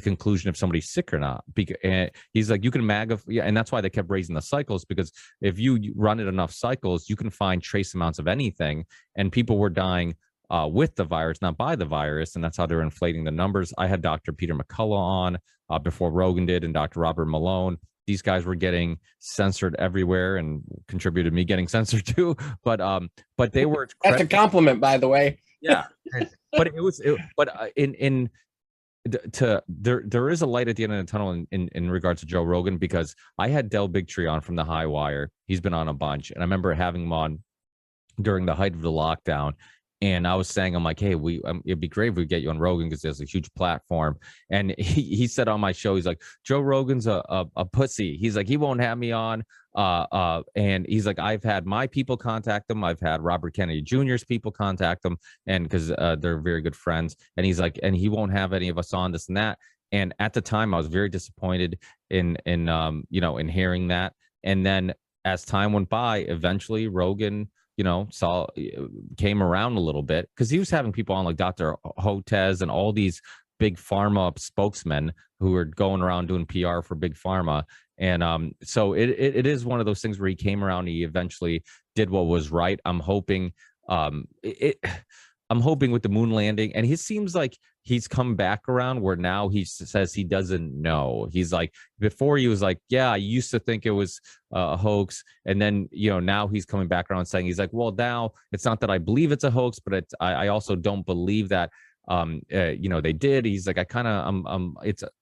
conclusion if somebody's sick or not. And he's like, you can magnify, and that's why they kept raising the cycles, because if you run it enough cycles, you can find trace amounts of anything, and people were dying with the virus, not by the virus, and that's how they're inflating the numbers. I had Dr. Peter McCullough on before Rogan did, and Dr. Robert Malone. These guys were getting censored everywhere, and contributed me getting censored too. But they were. That's a compliment, by the way. Yeah, but it was. There is a light at the end of the tunnel in regards to Joe Rogan, because I had Del Bigtree on from the High Wire. He's been on a bunch, and I remember having him on during the height of the lockdown. And I was saying, I'm like, hey, it'd be great if we get you on Rogan, because there's a huge platform. And he said on my show, he's like, Joe Rogan's a pussy. He's like, he won't have me on. And he's like, I've had my people contact him. I've had Robert Kennedy Jr.'s people contact him, and because they're very good friends. And he's like, and he won't have any of us on, this and that. And at the time, I was very disappointed in hearing that. And then as time went by, eventually Rogan came around a little bit, because he was having people on like Dr. Hotez and all these big pharma spokesmen who were going around doing PR for big pharma. And so it is one of those things where he came around, he eventually did what was right. I'm hoping with the moon landing, and he seems like he's come back around, where now he says he doesn't know. He's like, before he was like, yeah, I used to think it was a hoax. And then, now he's coming back around saying, he's like, well, now it's not that I believe it's a hoax, but I also don't believe that, they did. He's like,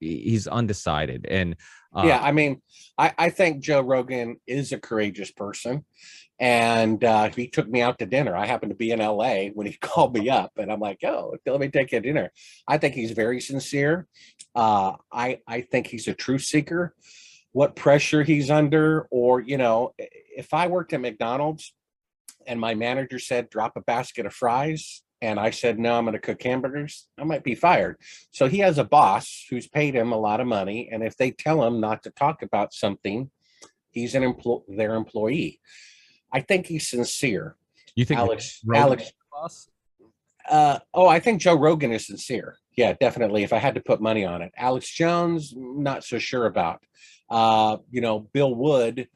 he's undecided. And yeah, I mean, I think Joe Rogan is a courageous person. And he took me out to dinner. I happened to be in LA when he called me up, and I'm like, oh, let me take you to dinner. I think he's very sincere. I think he's a truth seeker. What pressure he's under, or, if I worked at McDonald's and my manager said, drop a basket of fries, and I said, no, I'm going to cook hamburgers, I might be fired. So he has a boss who's paid him a lot of money. And if they tell him not to talk about something, he's their employee. I think he's sincere. You think Alex? Boss? I think Joe Rogan is sincere. Yeah, definitely. If I had to put money on it, Alex Jones, not so sure about. Bill Wood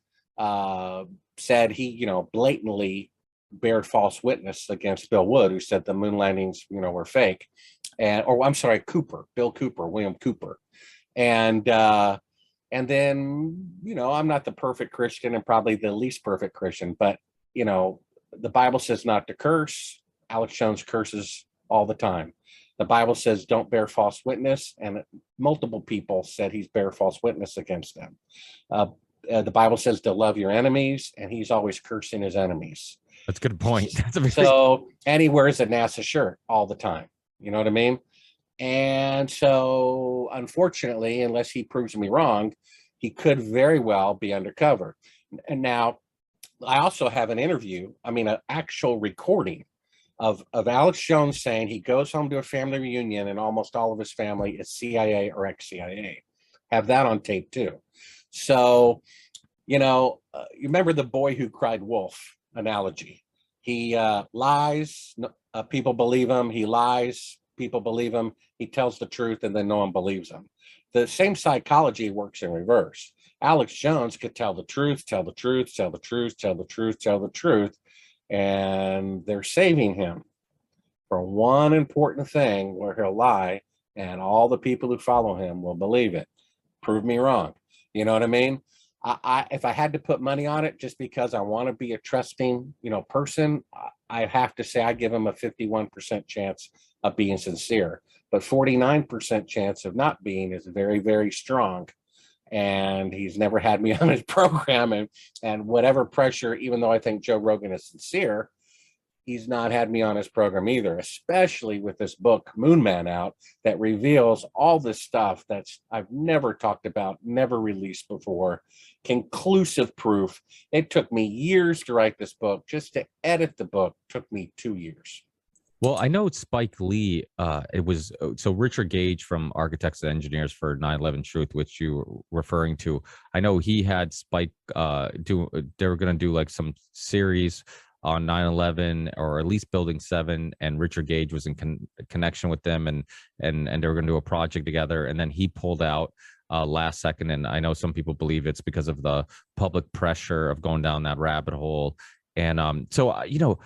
said he, blatantly bared false witness against Bill Wood, who said the moon landings, were fake. William Cooper. And then, I'm not the perfect Christian, and probably the least perfect Christian, but, the Bible says not to curse. Alex Jones curses all the time. The Bible says don't bear false witness, and multiple people said he's bear false witness against them. The Bible says to love your enemies, and he's always cursing his enemies. That's a good point. And he wears a NASA shirt all the time. You know what I mean? And so, unfortunately, unless he proves me wrong, he could very well be undercover. And now, I also have an actual recording of Alex Jones saying he goes home to a family reunion, and almost all of his family is CIA or ex-CIA. Have that on tape too. So, you remember the boy who cried wolf analogy. He lies, people believe him. He lies, people believe him. He tells the truth, and then no one believes him. The same psychology works in reverse. Alex Jones could tell the truth, and they're saving him for one important thing where he'll lie, and all the people who follow him will believe it. Prove me wrong. You know what I mean? If I had to put money on it, just because I want to be a trusting, person, I have to say I give him a 51% chance of being sincere, but 49% chance of not being is very, very strong. And he's never had me on his program, and whatever pressure, even though I think Joe Rogan is sincere, he's not had me on his program either, especially with this book Moon Man out that reveals all this stuff that's I've never talked about, never released before. Conclusive proof. It took me years to write this book. Just to edit the book took me 2 years. Well, I know Spike Lee, it was so Richard Gage from Architects and Engineers for 9/11 Truth, which you were referring to. I know he had Spike they were going to do like some series on 9/11 or at least Building 7, and Richard Gage was in connection with them, and they were going to do a project together, and then he pulled out last second. And I know some people believe it's because of the public pressure of going down that rabbit hole. And so you know,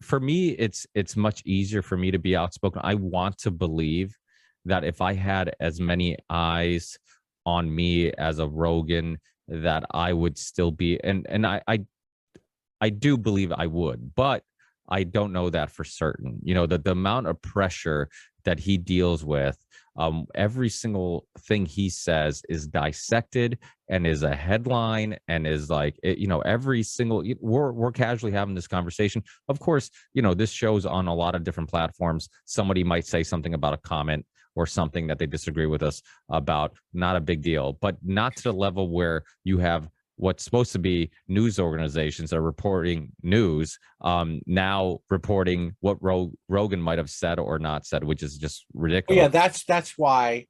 for me, it's much easier for me to be outspoken. I want to believe that if I had as many eyes on me as a Rogan, that I would still be, and I do believe I would, but I don't know that for certain. You know, the amount of pressure that he deals with, every single thing he says is dissected and is a headline and is like, you know, every single, we're casually having this conversation. Of course, you know, this show's on a lot of different platforms. Somebody might say something about a comment or something that they disagree with us about, not a big deal, but not to the level where you have what's supposed to be news organizations are reporting news, now reporting what Rogan might have said or not said, which is just ridiculous. Yeah, that's why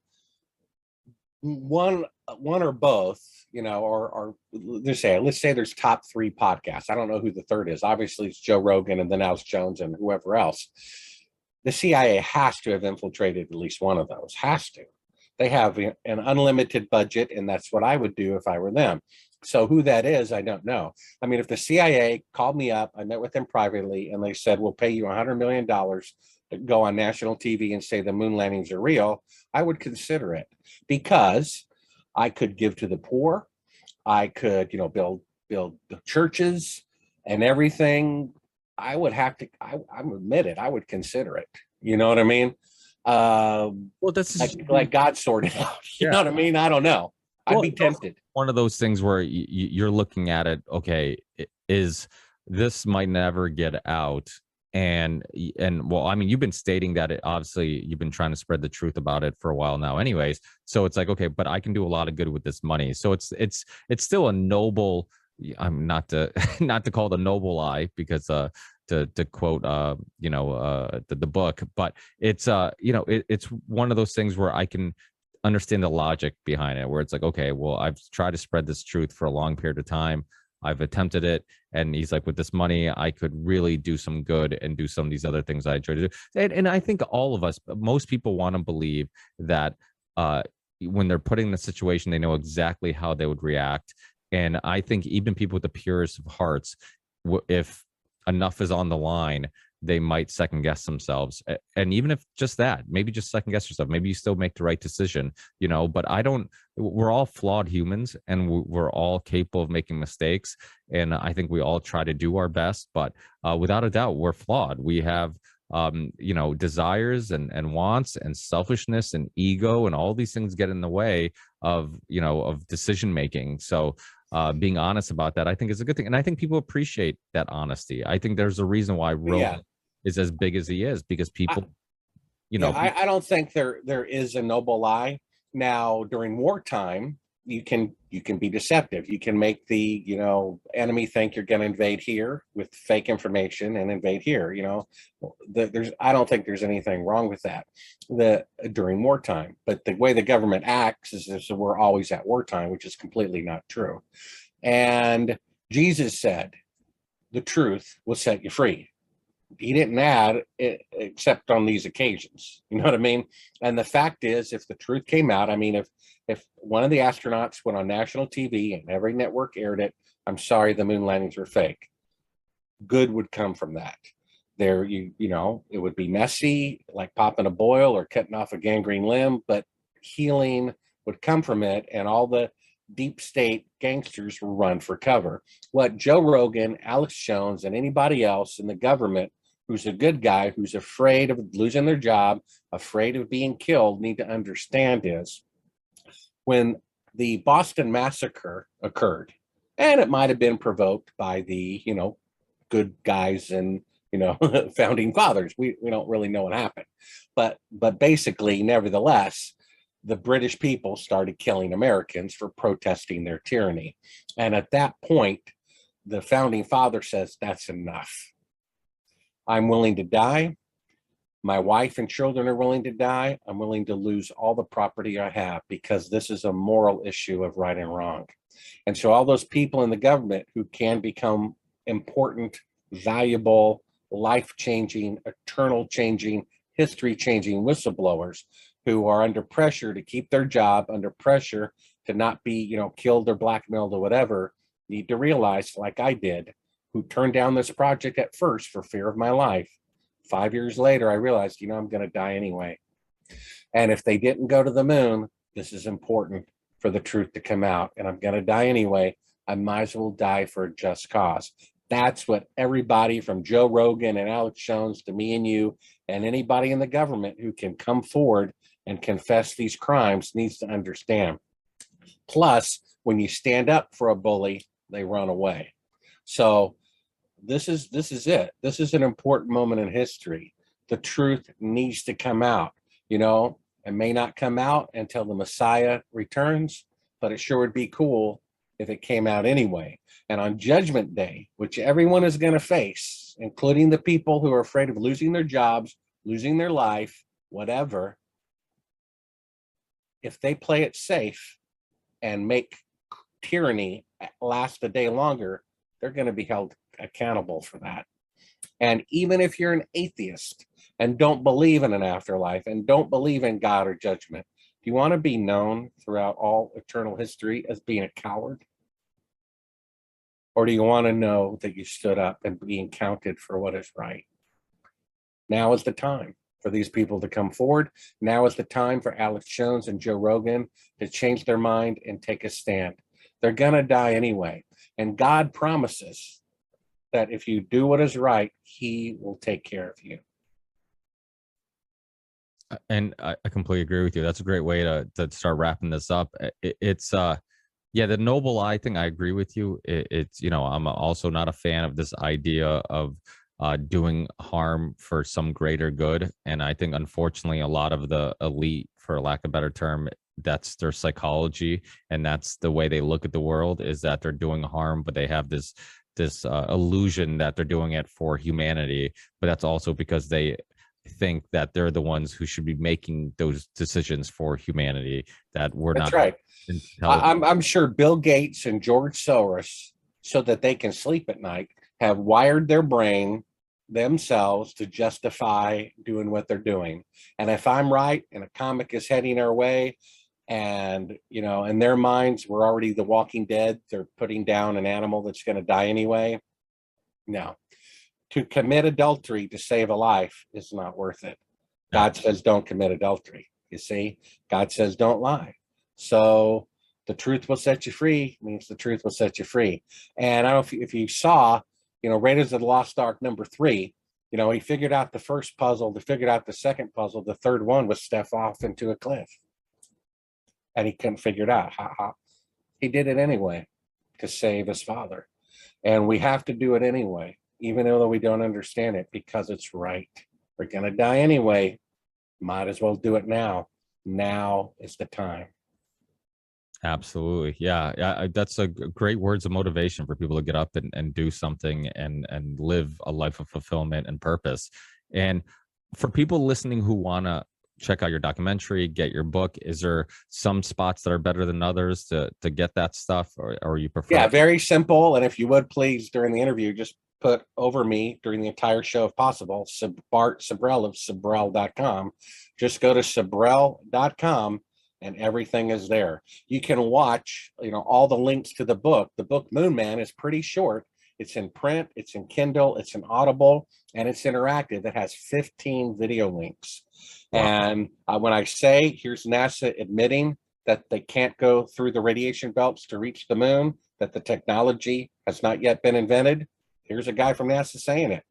one or both, you know, or let's say there's top 3 podcasts. I don't know who the third is. Obviously, it's Joe Rogan and then Alex Jones and whoever else. The CIA has to have infiltrated at least one of those. Has to. They have an unlimited budget, and that's what I would do if I were them. So who that is, I don't know. I mean, if the CIA called me up, I met with them privately, and they said, we'll pay you $100 million to go on national TV and say the moon landings are real, I would consider it, because I could give to the poor. I could, you know, build churches and everything. I would have to, I admit it, I would consider it. You know what I mean? Well, that's like God sorted out. You know what I mean? I don't know. I'd be tempted. One of those things where you're looking at it, okay, is this might never get out. And well, I mean, you've been stating that obviously you've been trying to spread the truth about it for a while now anyways. So it's like, okay, but I can do a lot of good with this money. So it's still a noble, I'm not to not to call it a noble lie, because to quote the book, but it's you know, it's one of those things where I can understand the logic behind it, where it's like, okay, well, I've tried to spread this truth for a long period of time. I've attempted it. And he's like, with this money, I could really do some good and do some of these other things I enjoy to do. And I think all of us, most people want to believe that when they're put in the situation, they know exactly how they would react. And I think even people with the purest of hearts, if enough is on the line, they might second guess themselves. And even if just that, maybe just second guess yourself, maybe you still make the right decision, you know. But we're all flawed humans, and we're all capable of making mistakes. And I think we all try to do our best, but without a doubt, we're flawed. We have you know, desires and wants and selfishness and ego, and all these things get in the way of, you know, of decision making. So being honest about that, I think, is a good thing. And I think people appreciate that honesty. I think there's a reason why Rogan is as big as he is, because people, you know. I don't think there is a noble lie. Now, during wartime, you can be deceptive. You can make the, you know, enemy think you're going to invade here with fake information and invade here. You know, I don't think there's anything wrong with that during wartime. But the way the government acts is we're always at wartime, which is completely not true. And Jesus said, "The truth will set you free." He didn't add it, except on these occasions. You know what I mean? And the fact is, if the truth came out, I mean, if one of the astronauts went on national TV and every network aired it, I'm sorry, the moon landings were fake. Good would come from that. There, you know, it would be messy, like popping a boil or cutting off a gangrene limb, but healing would come from it, and all the deep state gangsters will run for cover. What Joe Rogan, Alex Jones, and anybody else in the government who's a good guy, who's afraid of losing their job, afraid of being killed, need to understand is, when the Boston Massacre occurred, and it might have been provoked by the, you know, good guys in, you founding fathers. We don't really know what happened, but basically, nevertheless, the British people started killing Americans for protesting their tyranny. And at that point, the founding father says, that's enough. I'm willing to die. My wife and children are willing to die. I'm willing to lose all the property I have, because this is a moral issue of right and wrong. And so all those people in the government who can become important, valuable, life-changing, eternal-changing, history-changing whistleblowers who are under pressure to keep their job, under pressure to not be, killed or blackmailed or whatever, need to realize, like I did, who turned down this project at first for fear of my life. 5 years later, I realized, I'm going to die anyway. And if they didn't go to the moon, this is important for the truth to come out. And I'm going to die anyway. I might as well die for a just cause. That's what everybody from Joe Rogan and Alex Jones to me and you and anybody in the government who can come forward and confess these crimes needs to understand. Plus, when you stand up for a bully, they run away. So this is it. This is an important moment in history. The truth needs to come out. It may not come out until the Messiah returns, but it sure would be cool if it came out anyway. And on Judgment Day, which everyone is going to face, including the people who are afraid of losing their jobs, losing their life, whatever, if they play it safe and make tyranny last a day longer, they're going to be held accountable for that. And even if you're an atheist and don't believe in an afterlife and don't believe in God or judgment, do you want to be known throughout all eternal history as being a coward? Or do you want to know that you stood up and being counted for what is right? Now is the time for these people to come forward. Now is the time for Alex Jones and Joe Rogan to change their mind and take a stand. They're going to die anyway. And God promises that if you do what is right, he will take care of you. And I completely agree with you. That's a great way to start wrapping this up. It's the noble eye thing. I agree with you. It's I'm also not a fan of this idea of doing harm for some greater good. And I think, unfortunately, a lot of the elite, for lack of a better term, that's their psychology, and that's the way they look at the world, is that they're doing harm, but they have this illusion that they're doing it for humanity. But that's also because they think that they're the ones who should be making those decisions for humanity, that we're That's not right. I'm sure Bill Gates and George Soros, so that they can sleep at night, have wired their brain themselves to justify doing what they're doing. And if I'm right and a comic is heading our way, and in their minds we're already the Walking Dead, they're putting down an animal that's going to die anyway. No. To commit adultery to save a life is not worth it. God says don't commit adultery. You see, God says don't lie. So the truth will set you free means the truth will set you free. And I don't know if you saw, Raiders of the Lost Ark #3, he figured out the first puzzle, he figured out the second puzzle, the third one was step off into a cliff. And he couldn't figure it out. He did it anyway to save his father. And we have to do it anyway, even though we don't understand it, because it's right. We're going to die anyway. Might as well do it now. Now is the time. Absolutely. Yeah. That's a great words of motivation for people to get up and do something and live a life of fulfillment and purpose. And for people listening who want to check out your documentary, get your book, is there some spots that are better than others to get that stuff, or you prefer? Yeah, very simple. And if you would please, during the interview, just put over me during the entire show if possible, Bart Sibrel of Sibrel.com. Just go to Sibrel.com and everything is there. You can watch, all the links to the book. The book Moon Man is pretty short. It's in print, it's in Kindle, it's in Audible, and it's interactive. It has 15 video links. Wow. And when I say, here's NASA admitting that they can't go through the radiation belts to reach the moon, that the technology has not yet been invented, here's a guy from NASA saying it.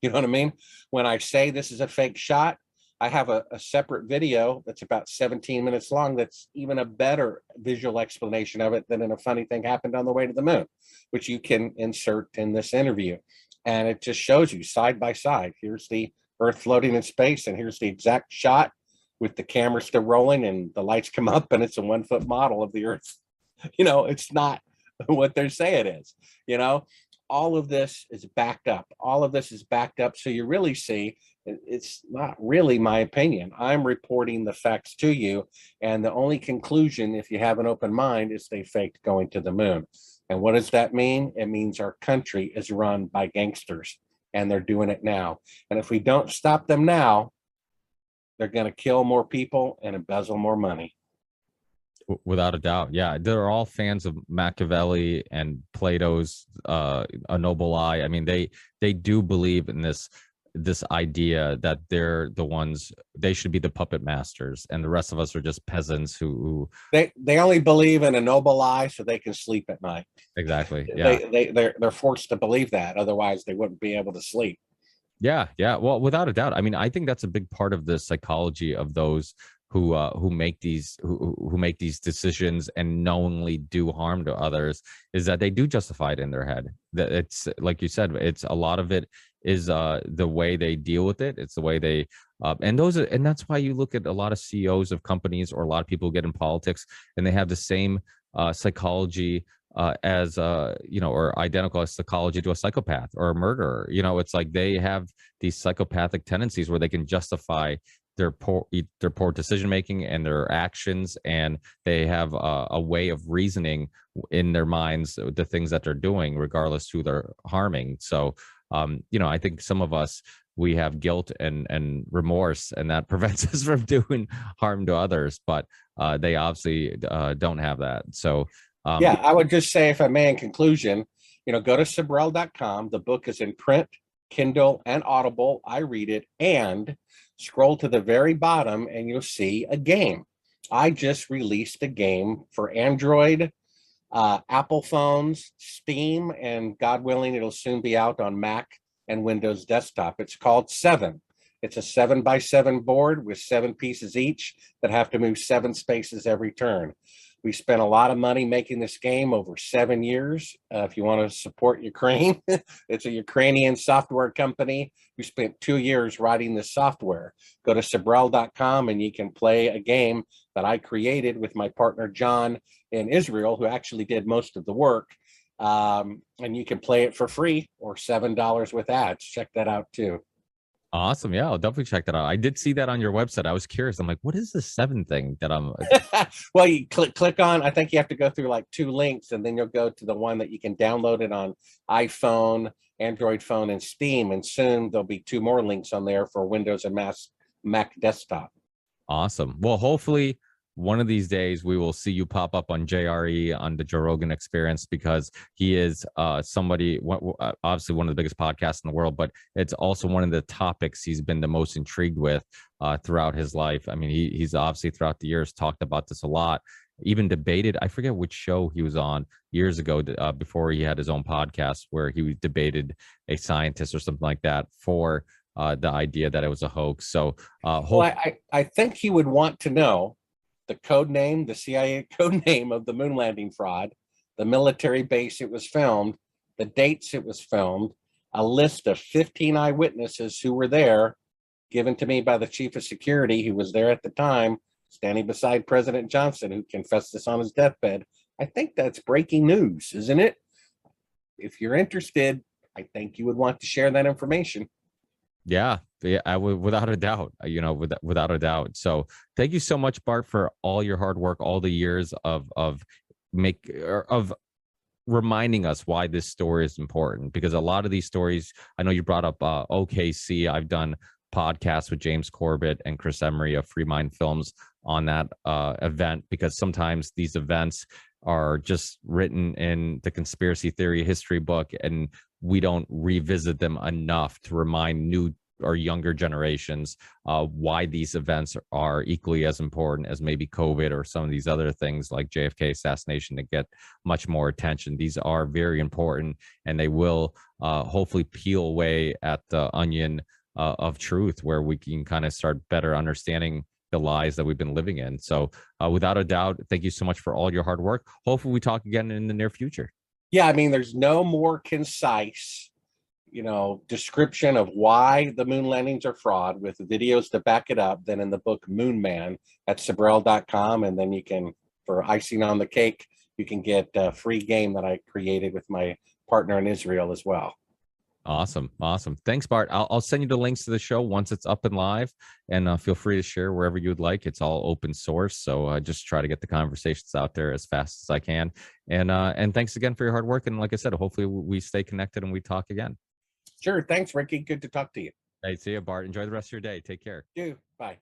You know what I mean? When I say this is a fake shot, I have a separate video that's about 17 minutes long that's even a better visual explanation of it than in a funny thing happened on the way to the moon, which you can insert in this interview. and it just shows you side by side. Here's the Earth floating in space, and here's the exact shot with the camera still rolling, and the lights come up, and it's a 1 foot model of the Earth. It's not what they say it is. All of this is backed up. All of this is backed up. So you really see, it's not really my opinion. I'm reporting the facts to you. And the only conclusion, if you have an open mind, is they faked going to the moon. And what does that mean? It means our country is run by gangsters, and they're doing it now. And if we don't stop them now, they're going to kill more people and embezzle more money. Without a doubt. Yeah. They're all fans of Machiavelli and Plato's A Noble Lie. I mean, they do believe in this idea that they're the ones, they should be the puppet masters, and the rest of us are just peasants who they only believe in a noble lie so they can sleep at night. Exactly. Yeah. They're forced to believe that, otherwise they wouldn't be able to sleep. Yeah. Well, without a doubt. I mean, I think that's a big part of the psychology of those who make these decisions and knowingly do harm to others, is that they do justify it in their head. That it's like you said, it's a lot of it is the way they deal with it. It's the way they and that's why you look at a lot of CEOs of companies, or a lot of people get in politics, and they have the same psychology as or identical as psychology to a psychopath or a murderer. It's like they have these psychopathic tendencies where they can justify their poor decision making and their actions, and they have a way of reasoning in their minds the things that they're doing, regardless who they're harming. So I think some of us, we have guilt and remorse, and that prevents us from doing harm to others, but they obviously don't have that. So I would just say, if I may, in conclusion, go to Sibrel.com. The book is in print, Kindle, and Audible. I read it, and scroll to the very bottom and you'll see a game. I just released a game for Android, Apple phones, Steam, and God willing, it'll soon be out on Mac and Windows desktop. It's called 7. It's a 7x7 board with 7 pieces each that have to move 7 spaces every turn. We spent a lot of money making this game over 7 years. If you want to support Ukraine, it's a Ukrainian software company. We spent 2 years writing this software. Go to Sibrel.com and you can play a game that I created with my partner John in Israel, who actually did most of the work. And you can play it for free or $7 with ads. Check that out too. Awesome. Yeah, I'll definitely check that out. I did see that on your website. I was curious. I'm like, what is the 7 thing that I'm well, you click on, I think you have to go through like 2 links, and then you'll go to the one that you can download it on iPhone, Android phone, and Steam. And soon there'll be 2 more links on there for Windows and Mac desktop. Awesome. Well, hopefully one of these days we will see you pop up on JRE, on the Joe Rogan Experience, because he is somebody, obviously one of the biggest podcasts in the world, but it's also one of the topics he's been the most intrigued with throughout his life. I mean, he's obviously throughout the years talked about this a lot, even debated. I forget which show he was on years ago before he had his own podcast, where he debated a scientist or something like that for the idea that it was a hoax. So I think he would want to know the code name, the CIA code name of the moon landing fraud, the military base it was filmed, the dates it was filmed, a list of 15 eyewitnesses who were there, given to me by the chief of security who was there at the time, standing beside President Johnson, who confessed this on his deathbed. I think that's breaking news, isn't it? If you're interested, I think you would want to share that information. Yeah, I would, without a doubt, without a doubt. So thank you so much, Bart, for all your hard work, all the years of reminding us why this story is important, because a lot of these stories, I know you brought up OKC. I've done podcasts with James Corbett and Chris Emery of Free Mind Films on that event, because sometimes these events are just written in the conspiracy theory history book, and we don't revisit them enough to remind new or younger generations why these events are equally as important as maybe COVID or some of these other things like JFK assassination that get much more attention. These are very important, and they will hopefully peel away at the onion of truth, where we can kind of start better understanding the lies that we've been living in. So without a doubt, thank you so much for all your hard work. Hopefully we talk again in the near future. Yeah, I mean, there's no more concise description of why the moon landings are fraud with videos to back it up than in the book Moon Man at Sibrel.com. And then you can, for icing on the cake, you can get a free game that I created with my partner in Israel as well. Awesome. Thanks, Bart. I'll send you the links to the show once it's up and live, and feel free to share wherever you would like. It's all open source, so I just try to get the conversations out there as fast as I can. And thanks again for your hard work. And like I said, hopefully we stay connected and we talk again. Sure. Thanks, Ricky. Good to talk to you. Hey, see you, Bart. Enjoy the rest of your day. Take care. You. Bye.